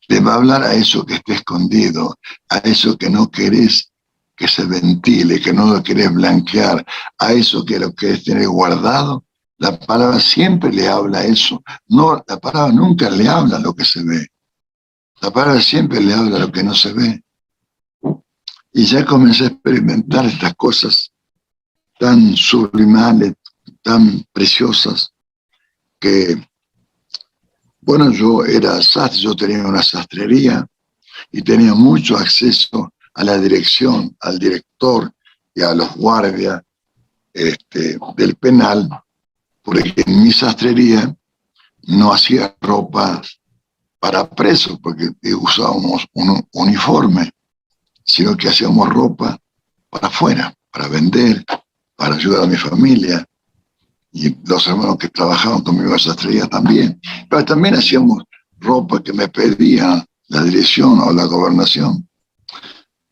te va a hablar a eso que esté escondido, a eso que no querés que se ventile, que no lo querés blanquear, a eso que lo querés tener guardado. La palabra siempre le habla a eso. No, la palabra nunca le habla a lo que se ve. La palabra siempre le habla a lo que no se ve. Y ya comencé a experimentar estas cosas tan subliminales, tan preciosas, que, bueno, yo era sastre, yo tenía una sastrería y tenía mucho acceso a la dirección, al director y a los guardias del penal, porque en mi sastrería no hacía ropa para presos, porque usábamos un uniforme, sino que hacíamos ropa para afuera, para vender, para ayudar a mi familia, y los hermanos que trabajaban conmigo en sastrería también. Pero también hacíamos ropa que me pedía la dirección o la gobernación.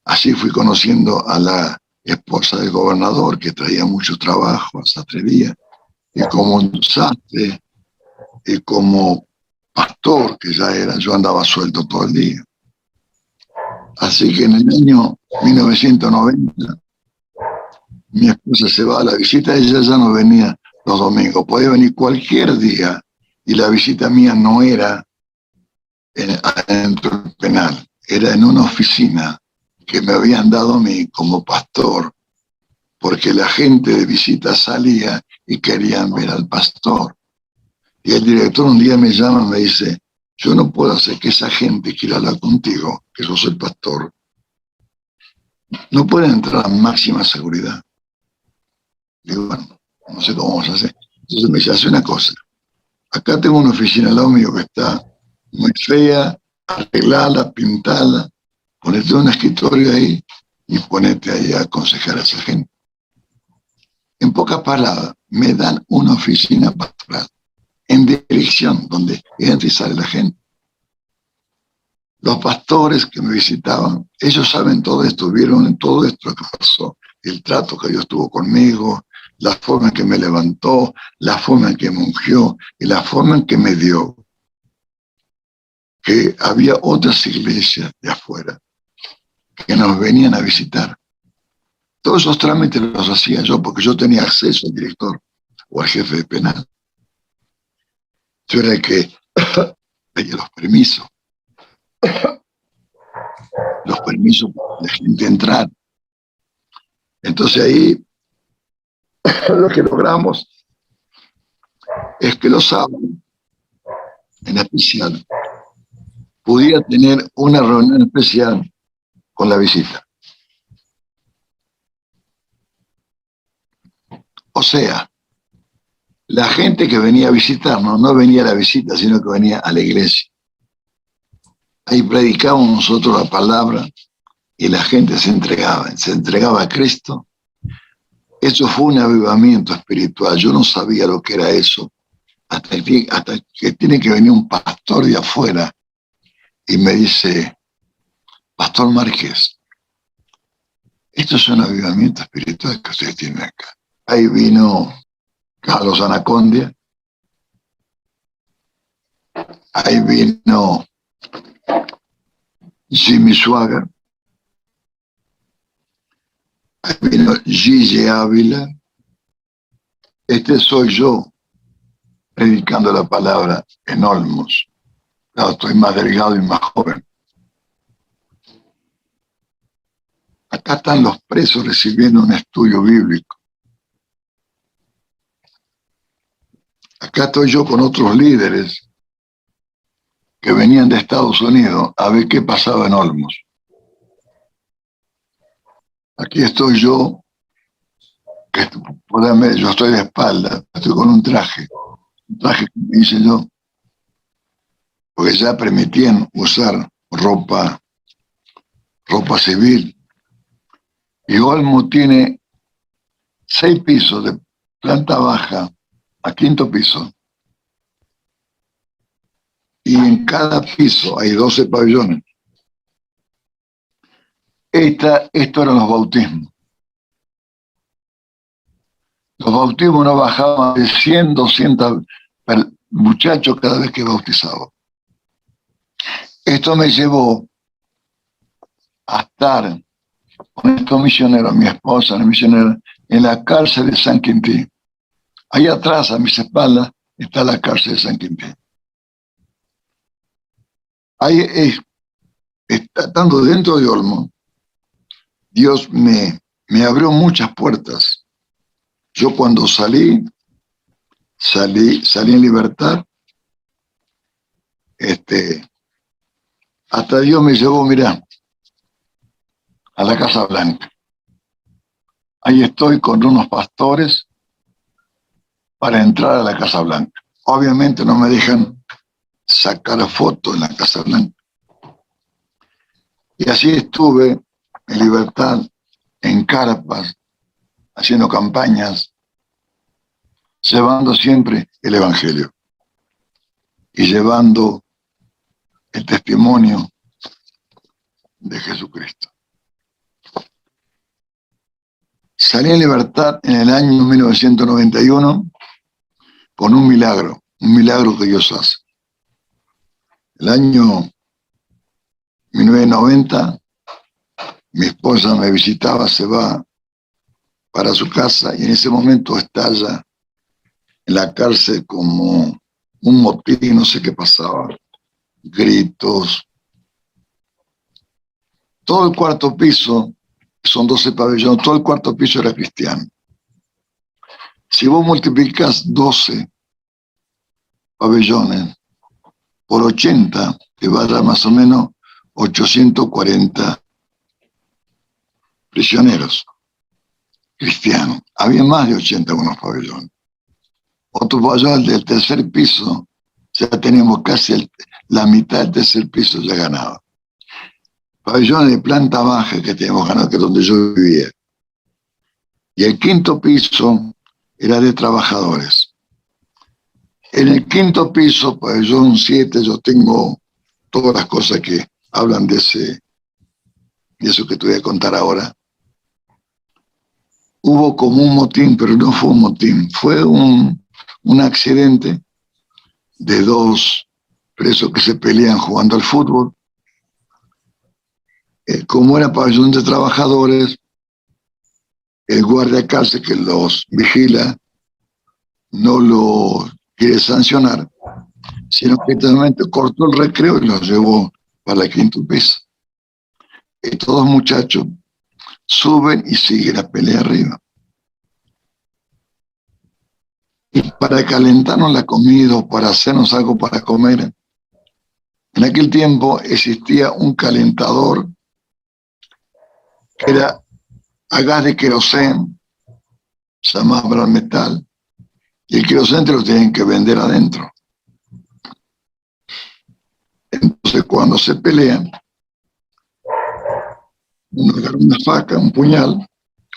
Así fui conociendo a la esposa del gobernador, que traía mucho trabajo a sastrería, y como sastre, y como pastor, que ya era, yo andaba suelto todo el día. Así que en el año 1990, mi esposa se va a la visita, ella ya no venía los domingos, podía venir cualquier día, y la visita mía no era dentro del penal, era en una oficina que me habían dado a mí como pastor, porque la gente de visita salía y querían ver al pastor. Y el director un día me llama y me dice: yo no puedo hacer que esa gente quiera hablar contigo, que yo soy pastor. No pueden entrar a máxima seguridad. Digo, bueno, no sé cómo vamos a hacer. Entonces me dice: hace una cosa. Acá tengo una oficina al lado mío que está muy fea, arreglala, pintala, ponete un escritorio ahí y ponete ahí a aconsejar a esa gente. En pocas palabras, me dan una oficina pastoral en dirección, donde entra y sale la gente. Los pastores que me visitaban, ellos saben todo esto, vieron todo esto que pasó, el trato que Dios tuvo conmigo, la forma en que me levantó, la forma en que me ungió y la forma en que me dio. Que había otras iglesias de afuera que nos venían a visitar. Todos esos trámites los hacía yo, porque yo tenía acceso al director o al jefe de penal. Yo era el que pedía los permisos para la gente entrar. Entonces ahí lo que logramos es que los sábados, en especial, pudiera tener una reunión especial con la visita. O sea, la gente que venía a visitarnos no venía a la visita, sino que venía a la iglesia. Ahí predicábamos nosotros la palabra y la gente se entregaba a Cristo. Eso fue un avivamiento espiritual. Yo no sabía lo que era eso, hasta que tiene que venir un pastor de afuera y me dice: Pastor Márquez, esto es un avivamiento espiritual que ustedes tienen acá. Ahí vino Carlos Anacondia, ahí vino Jimmy Swaggart, ahí vino Gigi Ávila. Este soy yo predicando la palabra en Olmos. Claro, estoy más delgado y más joven, Acá están los presos recibiendo un estudio bíblico. Acá estoy yo con otros líderes que venían de Estados Unidos a ver qué pasaba en Olmos. Aquí estoy yo, yo estoy de espalda, estoy con un traje que me hice yo, porque ya permitían usar ropa civil. Y Olmos tiene 6 pisos de planta baja a 5º piso. Y en cada piso hay 12 pabellones. Esto eran los bautismos. Los bautismos no bajaban de 100, 200 muchachos cada vez que bautizaba. Esto me llevó a estar con estos misioneros, mi esposa, la misionera, en la cárcel de San Quintín. Ahí atrás, a mis espaldas, está la cárcel de San Quintín. Ahí, estando dentro de Olmos, Dios me abrió muchas puertas. Yo cuando salí en libertad. Hasta Dios me llevó, mirá, a la Casa Blanca. Ahí estoy con unos pastores para entrar a la Casa Blanca. Obviamente no me dejan sacar fotos en la Casa Blanca. Y así estuve en libertad, en carpas, haciendo campañas, llevando siempre el Evangelio y llevando el testimonio de Jesucristo. Salí en libertad en el año 1991 con un milagro que Dios hace. El año 1990, mi esposa me visitaba, se va para su casa y en ese momento estalla en la cárcel como un motín, no sé qué pasaba, gritos. Todo el 4º piso, son 12 pabellones, todo el 4º piso era cristiano. Si vos multiplicas 12 pabellones por 80, te va a dar más o menos 840 prisioneros cristianos. Había más de 80 unos pabellones. Otro pabellón del 3er piso, ya teníamos casi la mitad del 3er piso ya ganado. Pabellones de planta baja que teníamos ganado, que es donde yo vivía. Y el 5º piso era de trabajadores. En el 5º piso, pabellón 7, yo tengo todas las cosas que hablan de eso que te voy a contar ahora. Hubo como un motín, pero no fue un motín, fue un accidente de 2 presos que se pelean jugando al fútbol. Como era pabellón de trabajadores, el guardia cárcel que los vigila no lo quiere sancionar, sino que realmente cortó el recreo y los llevó para el 5º piso. Estos 2 muchachos suben y siguen la pelea arriba. Y para calentarnos la comida o para hacernos algo para comer, en aquel tiempo existía un calentador que era a gas de queroseno, se llamaba Bran Metal, y el queroseno te lo tienen que vender adentro. Entonces cuando se pelean, uno agarra una faca, un puñal,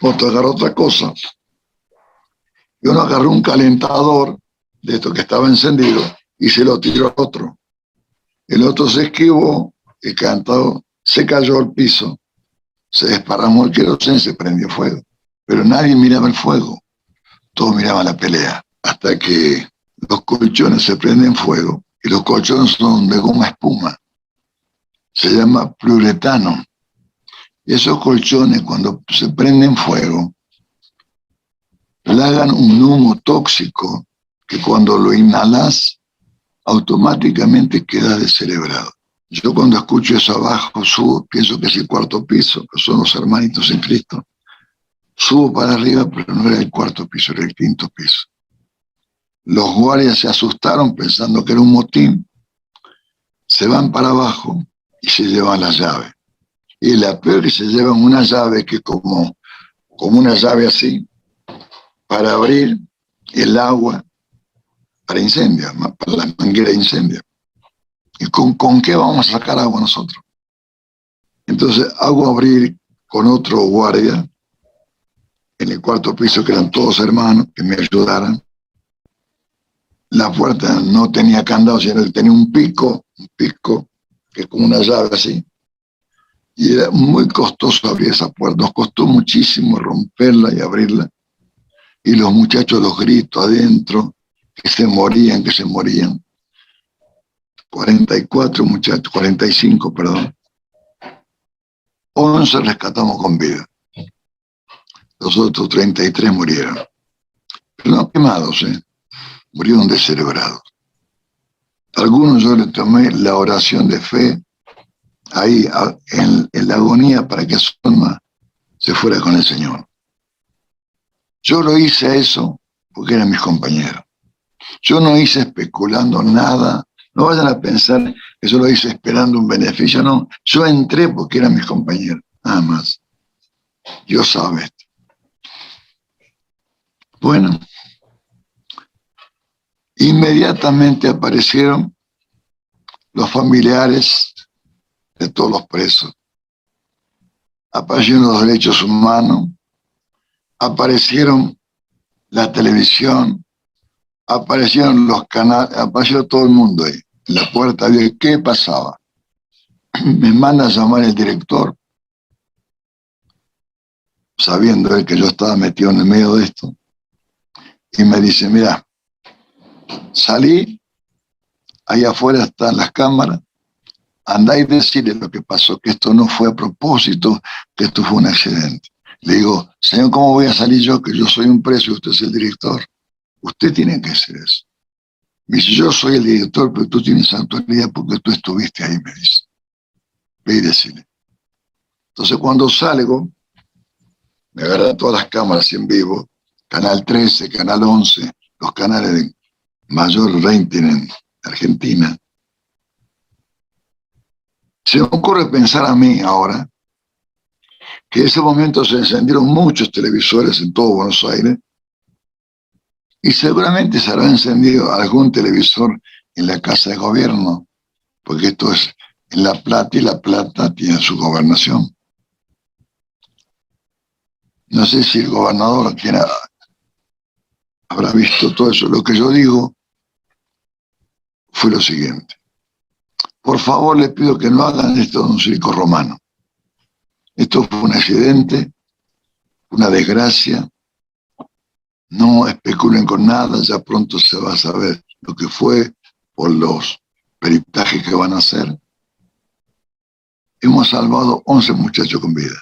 otro agarra otra cosa, y uno agarró un calentador de esto que estaba encendido y se lo tiró al otro. El otro se esquivó, el calentador se cayó al piso, se desparramó el queroseno y se prendió fuego. Pero nadie miraba el fuego, todos miraban la pelea, hasta que los colchones se prenden fuego, y los colchones son de goma espuma, se llama poliuretano. Y esos colchones, cuando se prenden fuego, largan un humo tóxico que cuando lo inhalas, automáticamente queda descerebrado. Yo cuando escucho eso abajo, subo, pienso que es el cuarto piso, que son los hermanitos en Cristo. Subo para arriba, pero no era el cuarto piso, era el quinto piso. Los guardias se asustaron pensando que era un motín, se van para abajo y se llevan la llave. Y la peor es que se llevan una llave que como una llave así, para abrir el agua para incendios, para la manguera de incendio. ¿Y con qué vamos a sacar agua nosotros? Entonces hago abrir con otro guardia en el cuarto piso, que eran todos hermanos, que me ayudaran. La puerta no tenía candado, sino que tenía un pico que es como una llave así. Y era muy costoso abrir esa puerta. Nos costó muchísimo romperla y abrirla. Y los muchachos, los gritos adentro, que se morían. 44 muchachos, 45, perdón. 11 rescatamos con vida. Los otros 33 murieron. Pero no quemados, murieron descerebrados. Algunos yo les tomé la oración de fe ahí en la agonía para que su alma se fuera con el Señor. Yo lo hice eso porque eran mis compañeros. Yo no hice especulando nada. No vayan a pensar que yo lo hice esperando un beneficio. No, yo entré porque eran mis compañeros, nada más. Dios sabe esto. Bueno, inmediatamente aparecieron los familiares de todos los presos. Aparecieron los derechos humanos, aparecieron la televisión, aparecieron los canales, apareció todo el mundo ahí. En la puerta había, ¿qué pasaba? Me manda a llamar el director, sabiendo él que yo estaba metido en el medio de esto, y me dice, mira, salí, ahí afuera están las cámaras, andá y decirle lo que pasó, que esto no fue a propósito, que esto fue un accidente. Le digo, señor, ¿cómo voy a salir yo? Que yo soy un preso y usted es el director. Usted tiene que hacer eso. Me dice, yo soy el director, pero tú tienes autoridad porque tú estuviste ahí, me dice. Ve y decirle. Entonces cuando salgo, me agarran todas las cámaras en vivo, Canal 13, Canal 11, los canales de mayor rating en Argentina. Se me ocurre pensar a mí ahora que en ese momento se encendieron muchos televisores en todo Buenos Aires y seguramente se habrá encendido algún televisor en la Casa de Gobierno, porque esto es en La Plata y La Plata tiene su gobernación. No sé si el gobernador habrá visto todo eso. Lo que yo digo fue lo siguiente. Por favor, les pido que no hagan esto de un circo romano. Esto fue un accidente, una desgracia. No especulen con nada, ya pronto se va a saber lo que fue por los peritajes que van a hacer. Hemos salvado 11 muchachos con vida,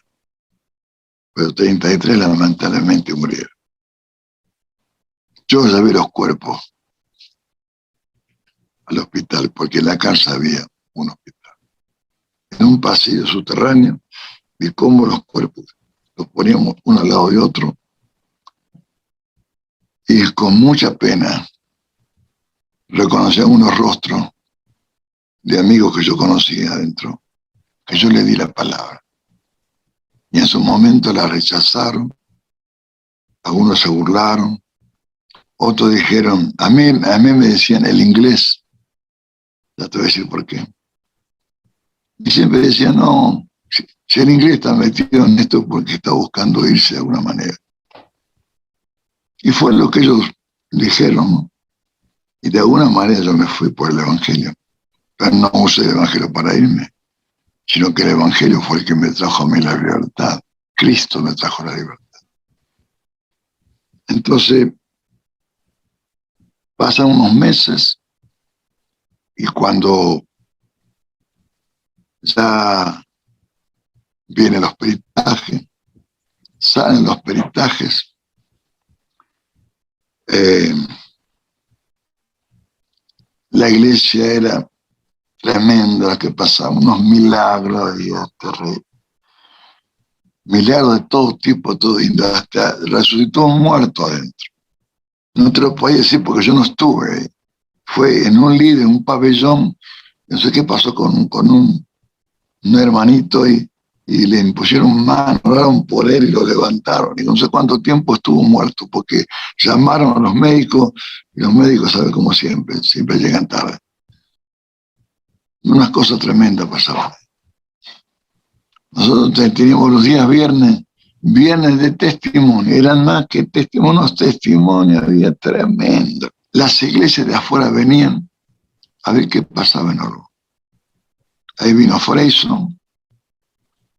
pero 33 lamentablemente murieron. Yo llevé los cuerpos al hospital, porque en la casa había un hospital. En un pasillo subterráneo, vi cómo los cuerpos los poníamos uno al lado de otro, y con mucha pena reconocía unos rostros de amigos que yo conocía adentro, que yo le di la palabra. Y en su momento la rechazaron, algunos se burlaron, otros dijeron, a mí me decían el inglés, ya te voy a decir por qué. Y siempre decían, no, si el inglés está metido en esto porque está buscando irse de alguna manera. Y fue lo que ellos dijeron, ¿no? Y de alguna manera yo me fui por el Evangelio. Pero no usé el Evangelio para irme, sino que el Evangelio fue el que me trajo a mí la libertad. Cristo me trajo la libertad. Entonces, pasan unos meses y cuando ya vienen los peritajes, salen los peritajes, la iglesia era tremendas que pasaban, unos milagros había terribles. Milagros de todo tipo, todo lindo. Hasta resucitó un muerto adentro. No te lo podía decir porque yo no estuve ahí. Fue en un líder, en un pabellón, no sé qué pasó con un hermanito y le impusieron mano, oraron por él y lo levantaron. Y no sé cuánto tiempo estuvo muerto porque llamaron a los médicos y los médicos, saben, como siempre llegan tarde. Unas cosas tremendas pasaban. Nosotros teníamos los días viernes de testimonio, eran más que testimonios, había tremendo. Las iglesias de afuera venían a ver qué pasaba en Oruro. Ahí vino Freyson,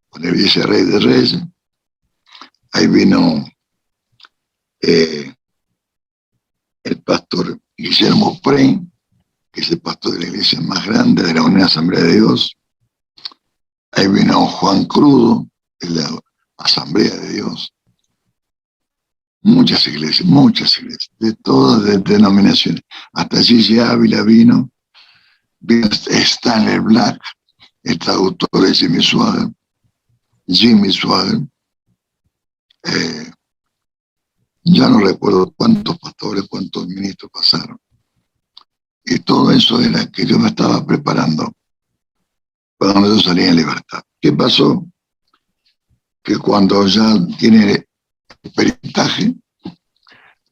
con el vicerrey de Reyes. Ahí vino el pastor Guillermo Prey, que es el pastor de la iglesia más grande de la Unión Asamblea de Dios. Ahí vino Juan Crudo, de la Asamblea de Dios. Muchas iglesias, de todas las denominaciones. Hasta Gigi Ávila vino Stanley Black, el traductor de Jimmy Swaggart. Ya no recuerdo cuántos pastores, cuántos ministros pasaron. Y todo eso era que yo me estaba preparando para cuando yo salía en libertad. ¿Qué pasó? Que cuando ya tiene el peritaje,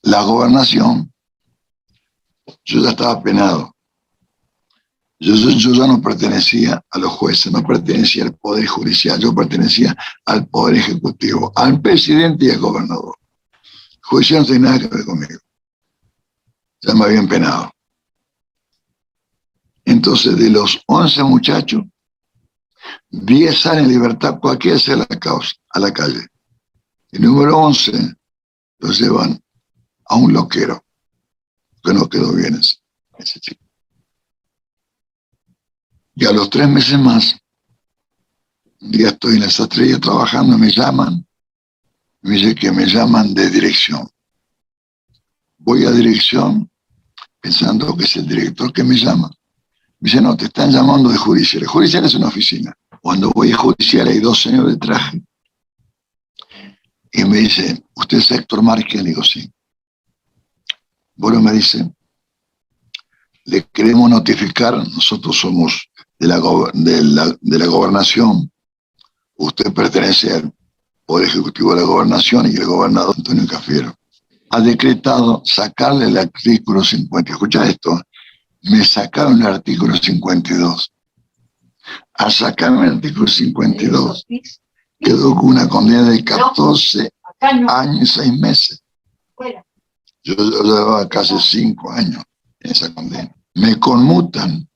la gobernación, yo ya estaba penado. Yo ya no pertenecía a los jueces, no pertenecía al poder judicial, yo pertenecía al poder ejecutivo, al presidente y al gobernador. El judicial no tiene nada que ver conmigo. Ya me habían penado. Entonces, de los 11 muchachos, 10 salen en libertad, cualquiera sea la causa, a la calle. El número 11 los llevan a un loquero, que no quedó bien ese chico. Y a los 3 meses más, un día estoy en la sastrería trabajando, me llaman, me dice que me llaman de dirección. Voy a dirección pensando que es el director que me llama. Me dice, no, te están llamando de judicial. El judicial es una oficina. Cuando voy a judicial hay 2 señores de traje. Y me dice, ¿usted es Héctor Márquez? Le digo, sí. Bueno, me dice, le queremos notificar, nosotros somos de la gobernación, usted pertenece al Poder Ejecutivo de la Gobernación y el gobernador Antonio Cafiero ha decretado sacarle el artículo 50. Escucha esto, me sacaron el artículo 52. Al sacarme el artículo 52, quedó con una condena de 14 años y 6 meses. Yo llevaba casi 5 años en esa condena. Me conmutan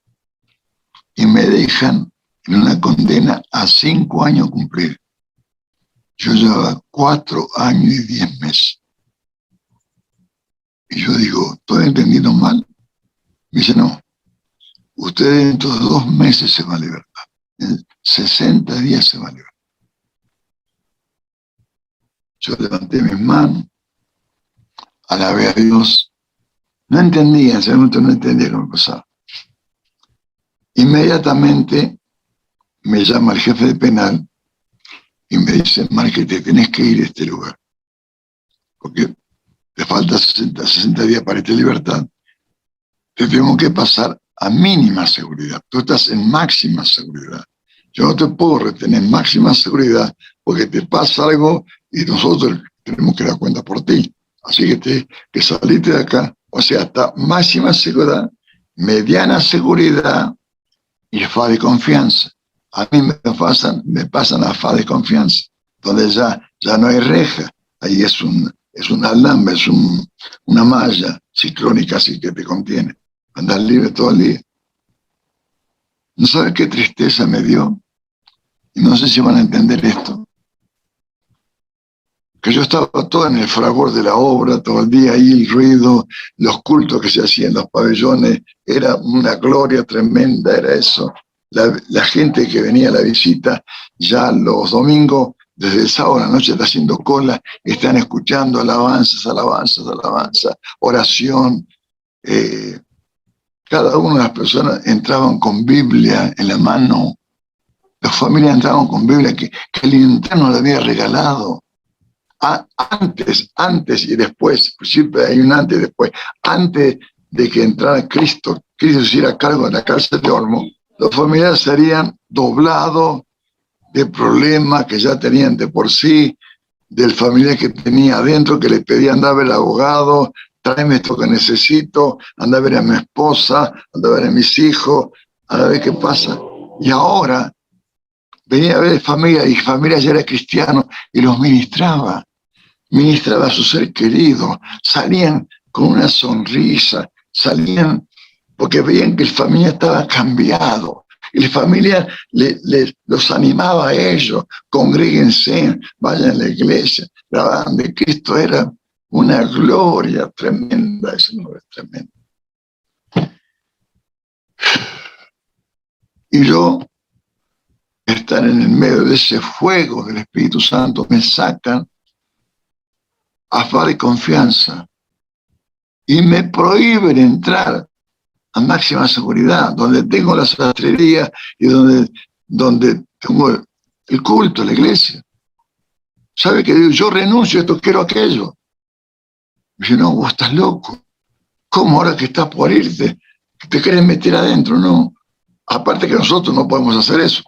y me dejan en una condena a 5 años cumplir. Yo llevaba 4 años y 10 meses. Y yo digo, ¿estoy entendiendo mal? Me dice, no, usted dentro de 2 meses se va a libertad. En 60 días se va a libertad. Yo levanté mis manos, alabé a Dios. No entendía, en ese momento no entendía qué me pasaba. Inmediatamente me llama el jefe de penal y me dice, Márquez, te tenés que ir a este lugar, porque te falta 60 días para esta libertad. Te tengo que pasar a mínima seguridad. Tú estás en máxima seguridad. Yo no te puedo retener en máxima seguridad porque te pasa algo y nosotros tenemos que dar cuenta por ti. Así que saliste de acá. O sea, hasta máxima seguridad, mediana seguridad y FA de confianza. A mí me pasan a FA de confianza, donde ya no hay reja. Ahí es un alambre, es una malla ciclónica así que te contiene. Andar libre todo el día. ¿No sabes qué tristeza me dio? Y no sé si van a entender esto. Que yo estaba todo en el fragor de la obra, todo el día ahí, el ruido, los cultos que se hacían en los pabellones, era una gloria tremenda, era eso. La gente que venía a la visita, ya los domingos, desde el sábado a la noche está haciendo cola, están escuchando alabanzas, oración, cada una de las personas entraban con Biblia en la mano. Las familias entraban con Biblia que el interno le había regalado. Antes y después, siempre hay un antes y después. Antes de que entrara Cristo se hiciera cargo de la cárcel de Olmo, los familiares serían doblados de problemas que ya tenían de por sí, del familiar que tenía adentro, que le pedía andar a ver al abogado, tráeme esto que necesito, anda a ver a mi esposa, anda a ver a mis hijos, a ver qué pasa. Y ahora venía a ver familia, y familia ya era cristiano, y los ministraba a su ser querido, salían con una sonrisa, salían porque veían que el familia estaba cambiado, y la familia los animaba a ellos, congréguense, vayan a la iglesia, la de Cristo era una gloria tremenda, ese nombre es tremendo. Y yo, estar en el medio de ese fuego del Espíritu Santo, me sacan a falta de confianza y me prohíben entrar a máxima seguridad, donde tengo la sastrería y donde tengo el culto, la iglesia. ¿Sabe qué digo? Yo renuncio a esto, quiero aquello. Me dice, no, vos estás loco. ¿Cómo ahora que estás por irte? ¿Te querés meter adentro? No. Aparte que nosotros no podemos hacer eso.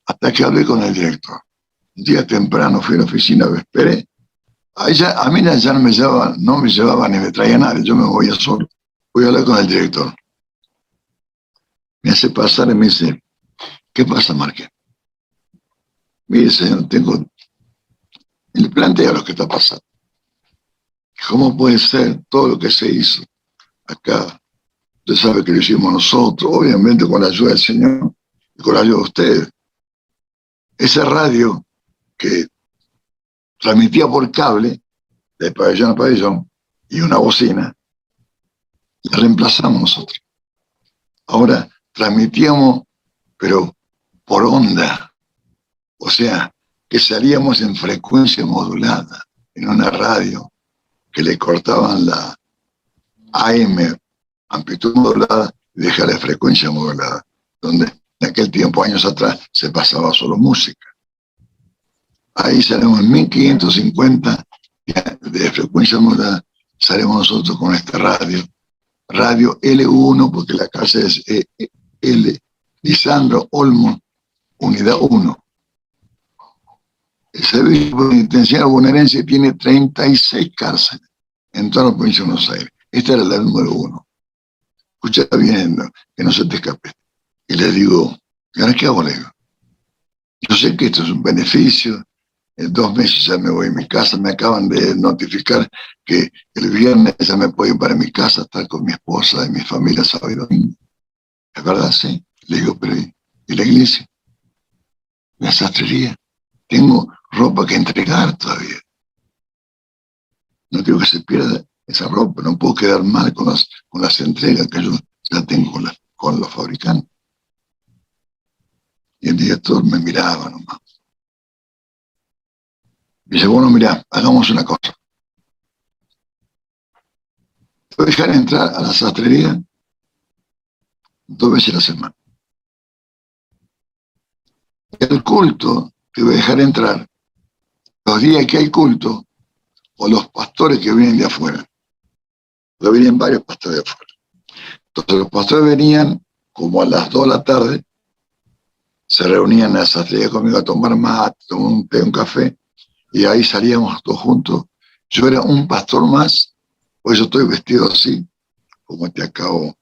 Hasta que hablé con el director. Un día temprano fui a la oficina, me esperé. A mí ya no me llevaba ni me traía nadie, yo me voy a solo. Voy a hablar con el director. Me hace pasar y me dice, ¿qué pasa, Márquez? Mire, señor, y le planteo lo que está pasando. ¿Cómo puede ser todo lo que se hizo acá? Usted sabe que lo hicimos nosotros, obviamente con la ayuda del Señor y con la ayuda de ustedes. Esa radio que transmitía por cable, de pabellón a pabellón, y una bocina, la reemplazamos nosotros. Ahora transmitíamos, pero por onda, o sea, que salíamos en frecuencia modulada, en una radio, que le cortaban la AM, amplitud modulada, y dejaba la frecuencia modulada, donde en aquel tiempo, años atrás, se pasaba solo música. Ahí salimos en 1550 de frecuencia modulada, salimos nosotros con esta radio L1, porque la casa es L, Lisandro Olmo, unidad 1. El servicio penitenciario bonaerense tiene 36 cárceles en toda la provincia de Buenos Aires. Esta era la número 1. Escucha bien, que no se te escape. Y le digo, ¿y ahora qué hago? Le digo, yo sé que esto es un beneficio, en 2 meses ya me voy a mi casa, me acaban de notificar que el viernes ya me puedo ir para mi casa, estar con mi esposa y mi familia sábado y domingo. ¿Es verdad? Sí. Le digo, pero ¿y la iglesia? ¿La sastrería? Tengo ropa que entregar todavía. No quiero que se pierda esa ropa, no puedo quedar mal con las entregas que yo ya tengo con los fabricantes. Y el director me miraba nomás. Dice, bueno, mira, hagamos una cosa. Te voy a dejar entrar a la sastrería 2 veces a la semana. El culto te voy a dejar entrar los días que hay culto o los pastores que vienen de afuera. Pero vienen varios pastores de afuera. Entonces los pastores venían como a las 2 de la tarde, se reunían en la sastrería conmigo a tomar mate, tomar un té, un café, y ahí salíamos todos juntos. Yo era un pastor más, por eso estoy vestido así, como te acabo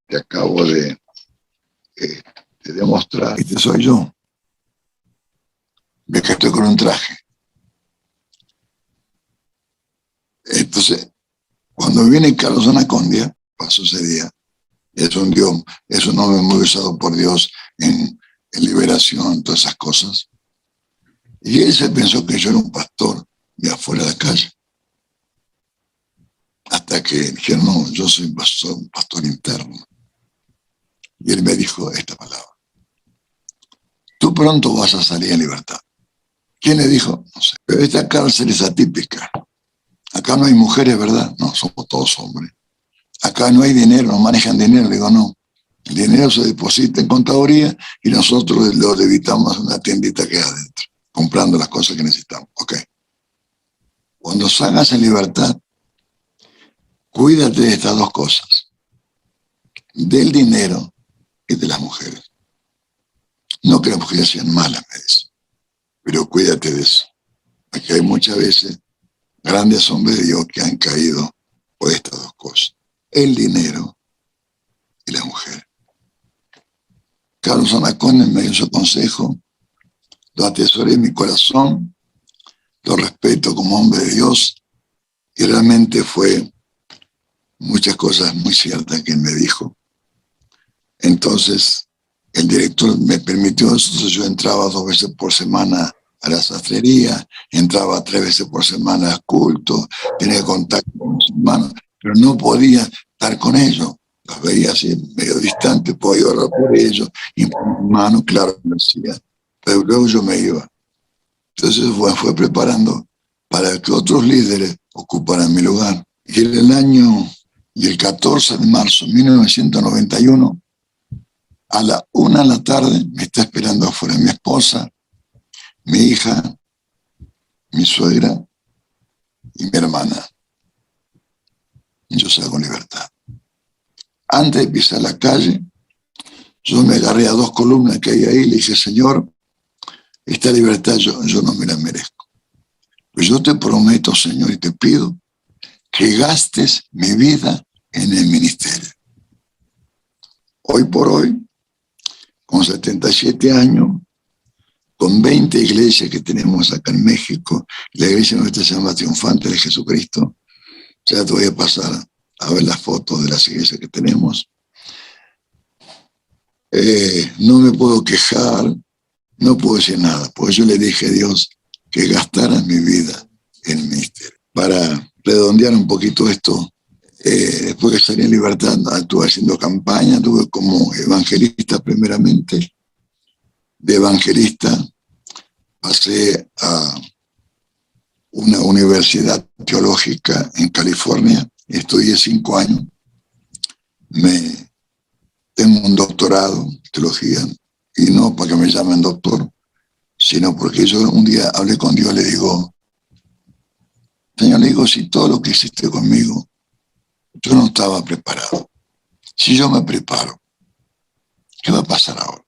de demostrar. Este soy yo. Ves que estoy con un traje. Entonces, cuando viene Carlos Anacondia, pasó ese día, es un Dios, es un hombre muy usado por Dios en liberación, todas esas cosas. Y él se pensó que yo era un pastor de afuera de la calle. Hasta que dije, no, yo soy un pastor interno. Y él me dijo esta palabra. Tú pronto vas a salir en libertad. ¿Quién le dijo? No sé. Pero esta cárcel es atípica. Acá no hay mujeres, ¿verdad? No, somos todos hombres. acá no hay dinero, no manejan dinero. Le digo, no, el dinero se deposita en contaduría y nosotros lo debitamos en una tiendita que hay adentro, comprando las cosas que necesitamos. Ok. Cuando salgas en libertad, cuídate de estas dos cosas, del dinero y de las mujeres. No que las mujeres sean malas, me dice, pero cuídate de eso, porque hay muchas veces grandes hombres de Dios que han caído por estas dos cosas, el dinero y la mujer. Carlos Anacones me dio su consejo, lo atesoré en mi corazón, lo respeto como hombre de Dios, y realmente fue muchas cosas muy ciertas que él me dijo. Entonces, el director me permitió, entonces yo entraba 2 veces por semana a la sastrería, entraba 3 veces por semana al culto, tenía contacto con mis hermanos, pero no podía estar con ellos. Los veía así medio distante, podía orar por ellos, y mi hermano, claro, lo hacía. Pero luego yo me iba. Entonces fue preparando para que otros líderes ocuparan mi lugar. Y en el 14 de marzo de 1991, a la 1 de la tarde, me está esperando afuera mi esposa, mi hija, mi suegra y mi hermana. Yo salgo en libertad. Antes de pisar la calle, yo me agarré a 2 columnas que hay ahí y le dije, Señor, esta libertad yo no me la merezco. Pues yo te prometo, Señor, y te pido que gastes mi vida en el ministerio. Hoy por hoy, con 77 años, con 20 iglesias que tenemos acá en México, la iglesia nuestra se llama Triunfante de Jesucristo. Ya te voy a pasar a ver las fotos de las iglesias que tenemos. No me puedo quejar, no puedo decir nada, porque yo le dije a Dios que gastara mi vida en el ministerio. Para redondear un poquito esto, después que salí en libertad, estuve haciendo campaña, estuve como evangelista primeramente. De evangelista pasé a una universidad teológica en California, estudié 5 años, tengo un doctorado en teología, y no para que me llamen doctor, sino porque yo un día hablé con Dios, le digo, Señor, le digo, si todo lo que hiciste conmigo, yo no estaba preparado. Si yo me preparo, ¿qué va a pasar ahora?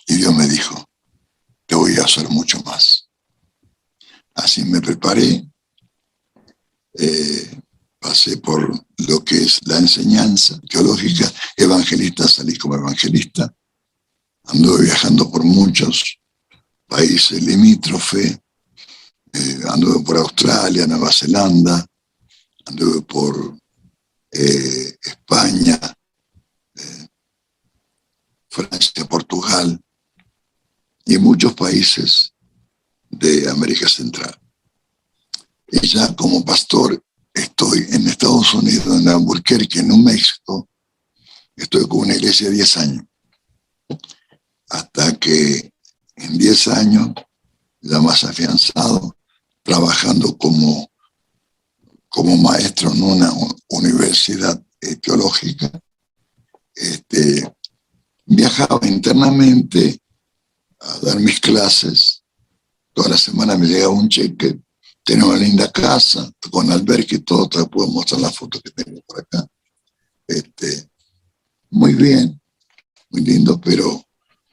Y Dios me dijo, te voy a hacer mucho más. Así me preparé, pasé por lo que es la enseñanza teológica, evangelista, salí como evangelista, anduve viajando por muchos países limítrofes, anduve por Australia, Nueva Zelanda, anduve por España, Francia, Portugal y muchos países de América Central. Y ya como pastor estoy en Estados Unidos, en Albuquerque, en New México. Estoy con una iglesia de 10 años. Hasta que en 10 años, ya más afianzado, trabajando como maestro en una universidad teológica, viajaba internamente a dar mis clases. Toda la semana me llegaba un cheque. Tenía una linda casa, con albergue y todo. Te puedo mostrar las fotos que tengo por acá. Muy bien, muy lindo, pero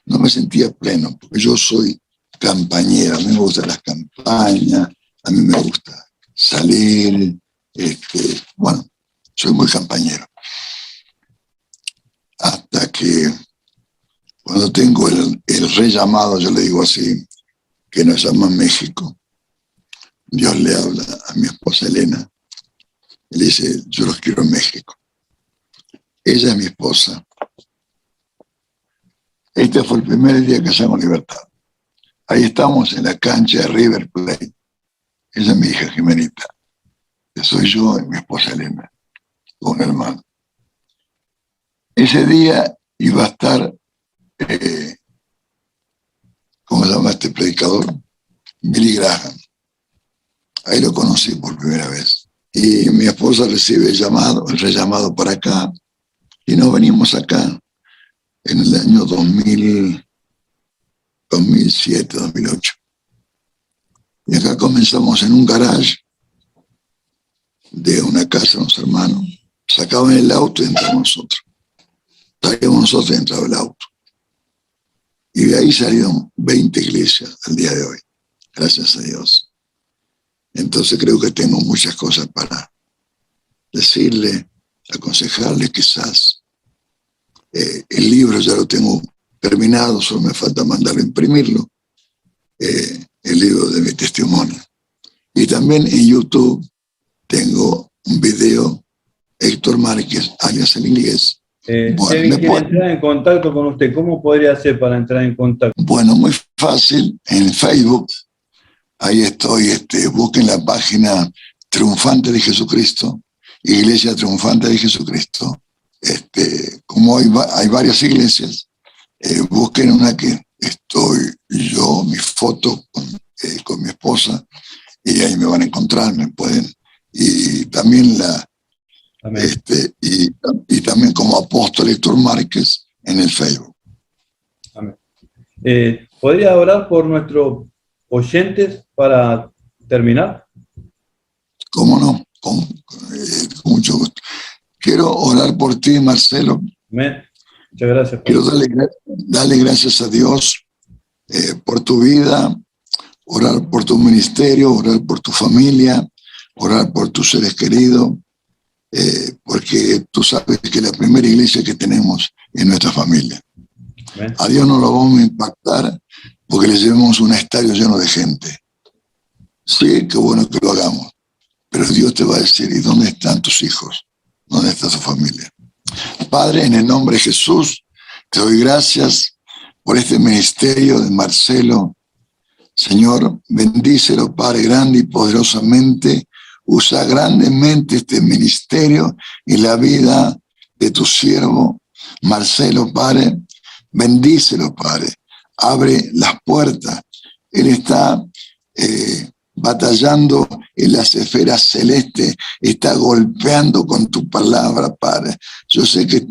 no me sentía pleno, porque yo soy campañero. A mí me gustan las campañas, a mí me gusta salir. Bueno, soy muy campañero. Hasta que cuando tengo el rellamado, yo le digo así, que nos llama México, Dios le habla a mi esposa Elena y le dice, yo los quiero en México. Ella es mi esposa. Este fue el primer día que hacemos libertad. Ahí estamos en la cancha de River Plate. Ella es mi hija Jimenita. Soy yo y mi esposa Elena, un hermano. Ese día iba a estar, ¿cómo se llama este predicador? Billy Graham. Ahí lo conocí por primera vez. y mi esposa recibe el rellamado para acá, y nos venimos acá en el año 2007, 2008. Y acá comenzamos en un garage de una casa de unos hermanos. Sacaban el auto y entramos nosotros. Salíamos nosotros y entraba el auto. Y de ahí salieron 20 iglesias al día de hoy. Gracias a Dios. Entonces creo que tengo muchas cosas para decirle, aconsejarle quizás. El libro ya lo tengo terminado, solo me falta mandarlo a imprimirlo. El libro de mi testimonio. Y también en YouTube tengo un video, Héctor Márquez, alias el inglés. Si alguien quiere entrar en contacto con usted, ¿cómo podría hacer para entrar en contacto? Bueno, muy fácil, en Facebook, ahí estoy, busquen la página Triunfante de Jesucristo, Iglesia Triunfante de Jesucristo. Como hay varias iglesias, busquen una que estoy yo, mi foto con mi esposa, y ahí me van a encontrar, me pueden. Y también y también como apóstol Héctor Márquez en el Facebook. Amén. ¿Podría orar por nuestros oyentes para terminar? ¿Cómo no? Con mucho gusto. Quiero orar por ti, Marcelo. Amén. Muchas gracias. Quiero darle gracias a Dios por tu vida, orar por tu ministerio, orar por tu familia, orar por tus seres queridos, porque tú sabes que la primera iglesia que tenemos es nuestra familia. Amén. A Dios no lo vamos a impactar porque le llevamos un estadio lleno de gente. Sí, qué bueno que lo hagamos, pero Dios te va a decir, ¿y dónde están tus hijos? ¿Dónde está tu familia? Padre, en el nombre de Jesús, te doy gracias por este ministerio de Marcelo. Señor, bendícelo, Padre, grande y poderosamente. Usa grandemente este ministerio y la vida de tu siervo, Marcelo, Padre. Bendícelo, Padre. Abre las puertas. Él está batallando en las esferas celestes, está golpeando con tu palabra, Padre. Yo sé que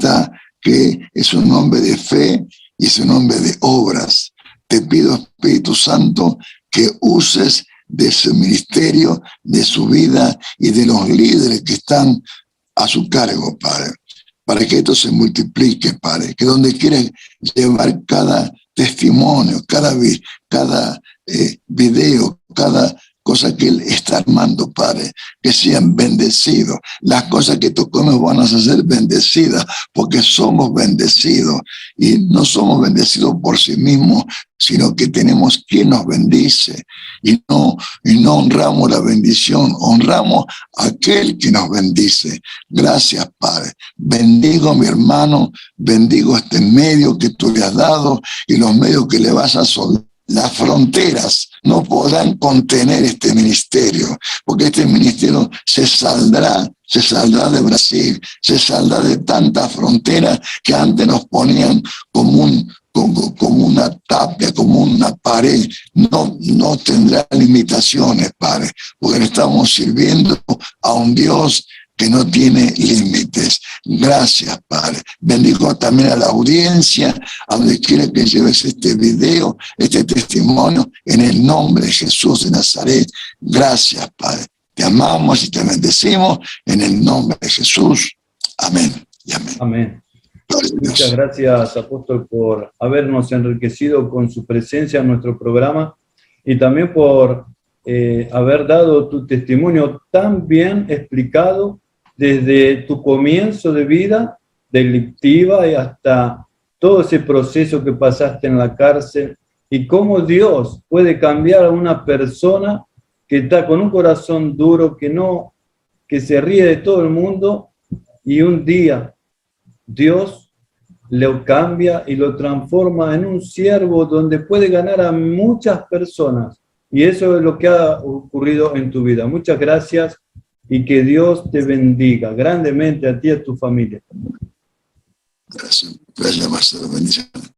es un hombre de fe y es un hombre de obras. Te pido, Espíritu Santo, que uses de su ministerio, de su vida y de los líderes que están a su cargo, Padre, para que esto se multiplique, Padre, que donde quieran llevar cada testimonio, cada video, cada cosa que Él está armando, Padre, que sean bendecidos. Las cosas que tocamos van a ser bendecidas, porque somos bendecidos, y no somos bendecidos por sí mismos, sino que tenemos quien nos bendice, y no honramos la bendición, honramos a aquel que nos bendice. Gracias, Padre. Bendigo a mi hermano, bendigo este medio que tú le has dado y los medios que le vas a soltar. Las fronteras no podrán contener este ministerio, porque este ministerio se saldrá de Brasil, se saldrá de tantas fronteras que antes nos ponían como una tapia, como una pared. No tendrá limitaciones, Padre, porque le estamos sirviendo a un Dios que no tiene límites. Gracias, Padre. Bendigo también a la audiencia, a donde quiera que lleves este video, este testimonio, en el nombre de Jesús de Nazaret. Gracias, Padre. Te amamos y te bendecimos en el nombre de Jesús. Amén y amén. Amén. Muchas gracias, apóstol, por habernos enriquecido con su presencia en nuestro programa y también por haber dado tu testimonio tan bien explicado desde tu comienzo de vida delictiva y hasta todo ese proceso que pasaste en la cárcel y cómo Dios puede cambiar a una persona que está con un corazón duro, que se ríe de todo el mundo, y un día Dios lo cambia y lo transforma en un siervo donde puede ganar a muchas personas. Y eso es lo que ha ocurrido en tu vida. Muchas gracias y que Dios te bendiga grandemente a ti y a tu familia. Gracias, Marcelo. Bendiciones.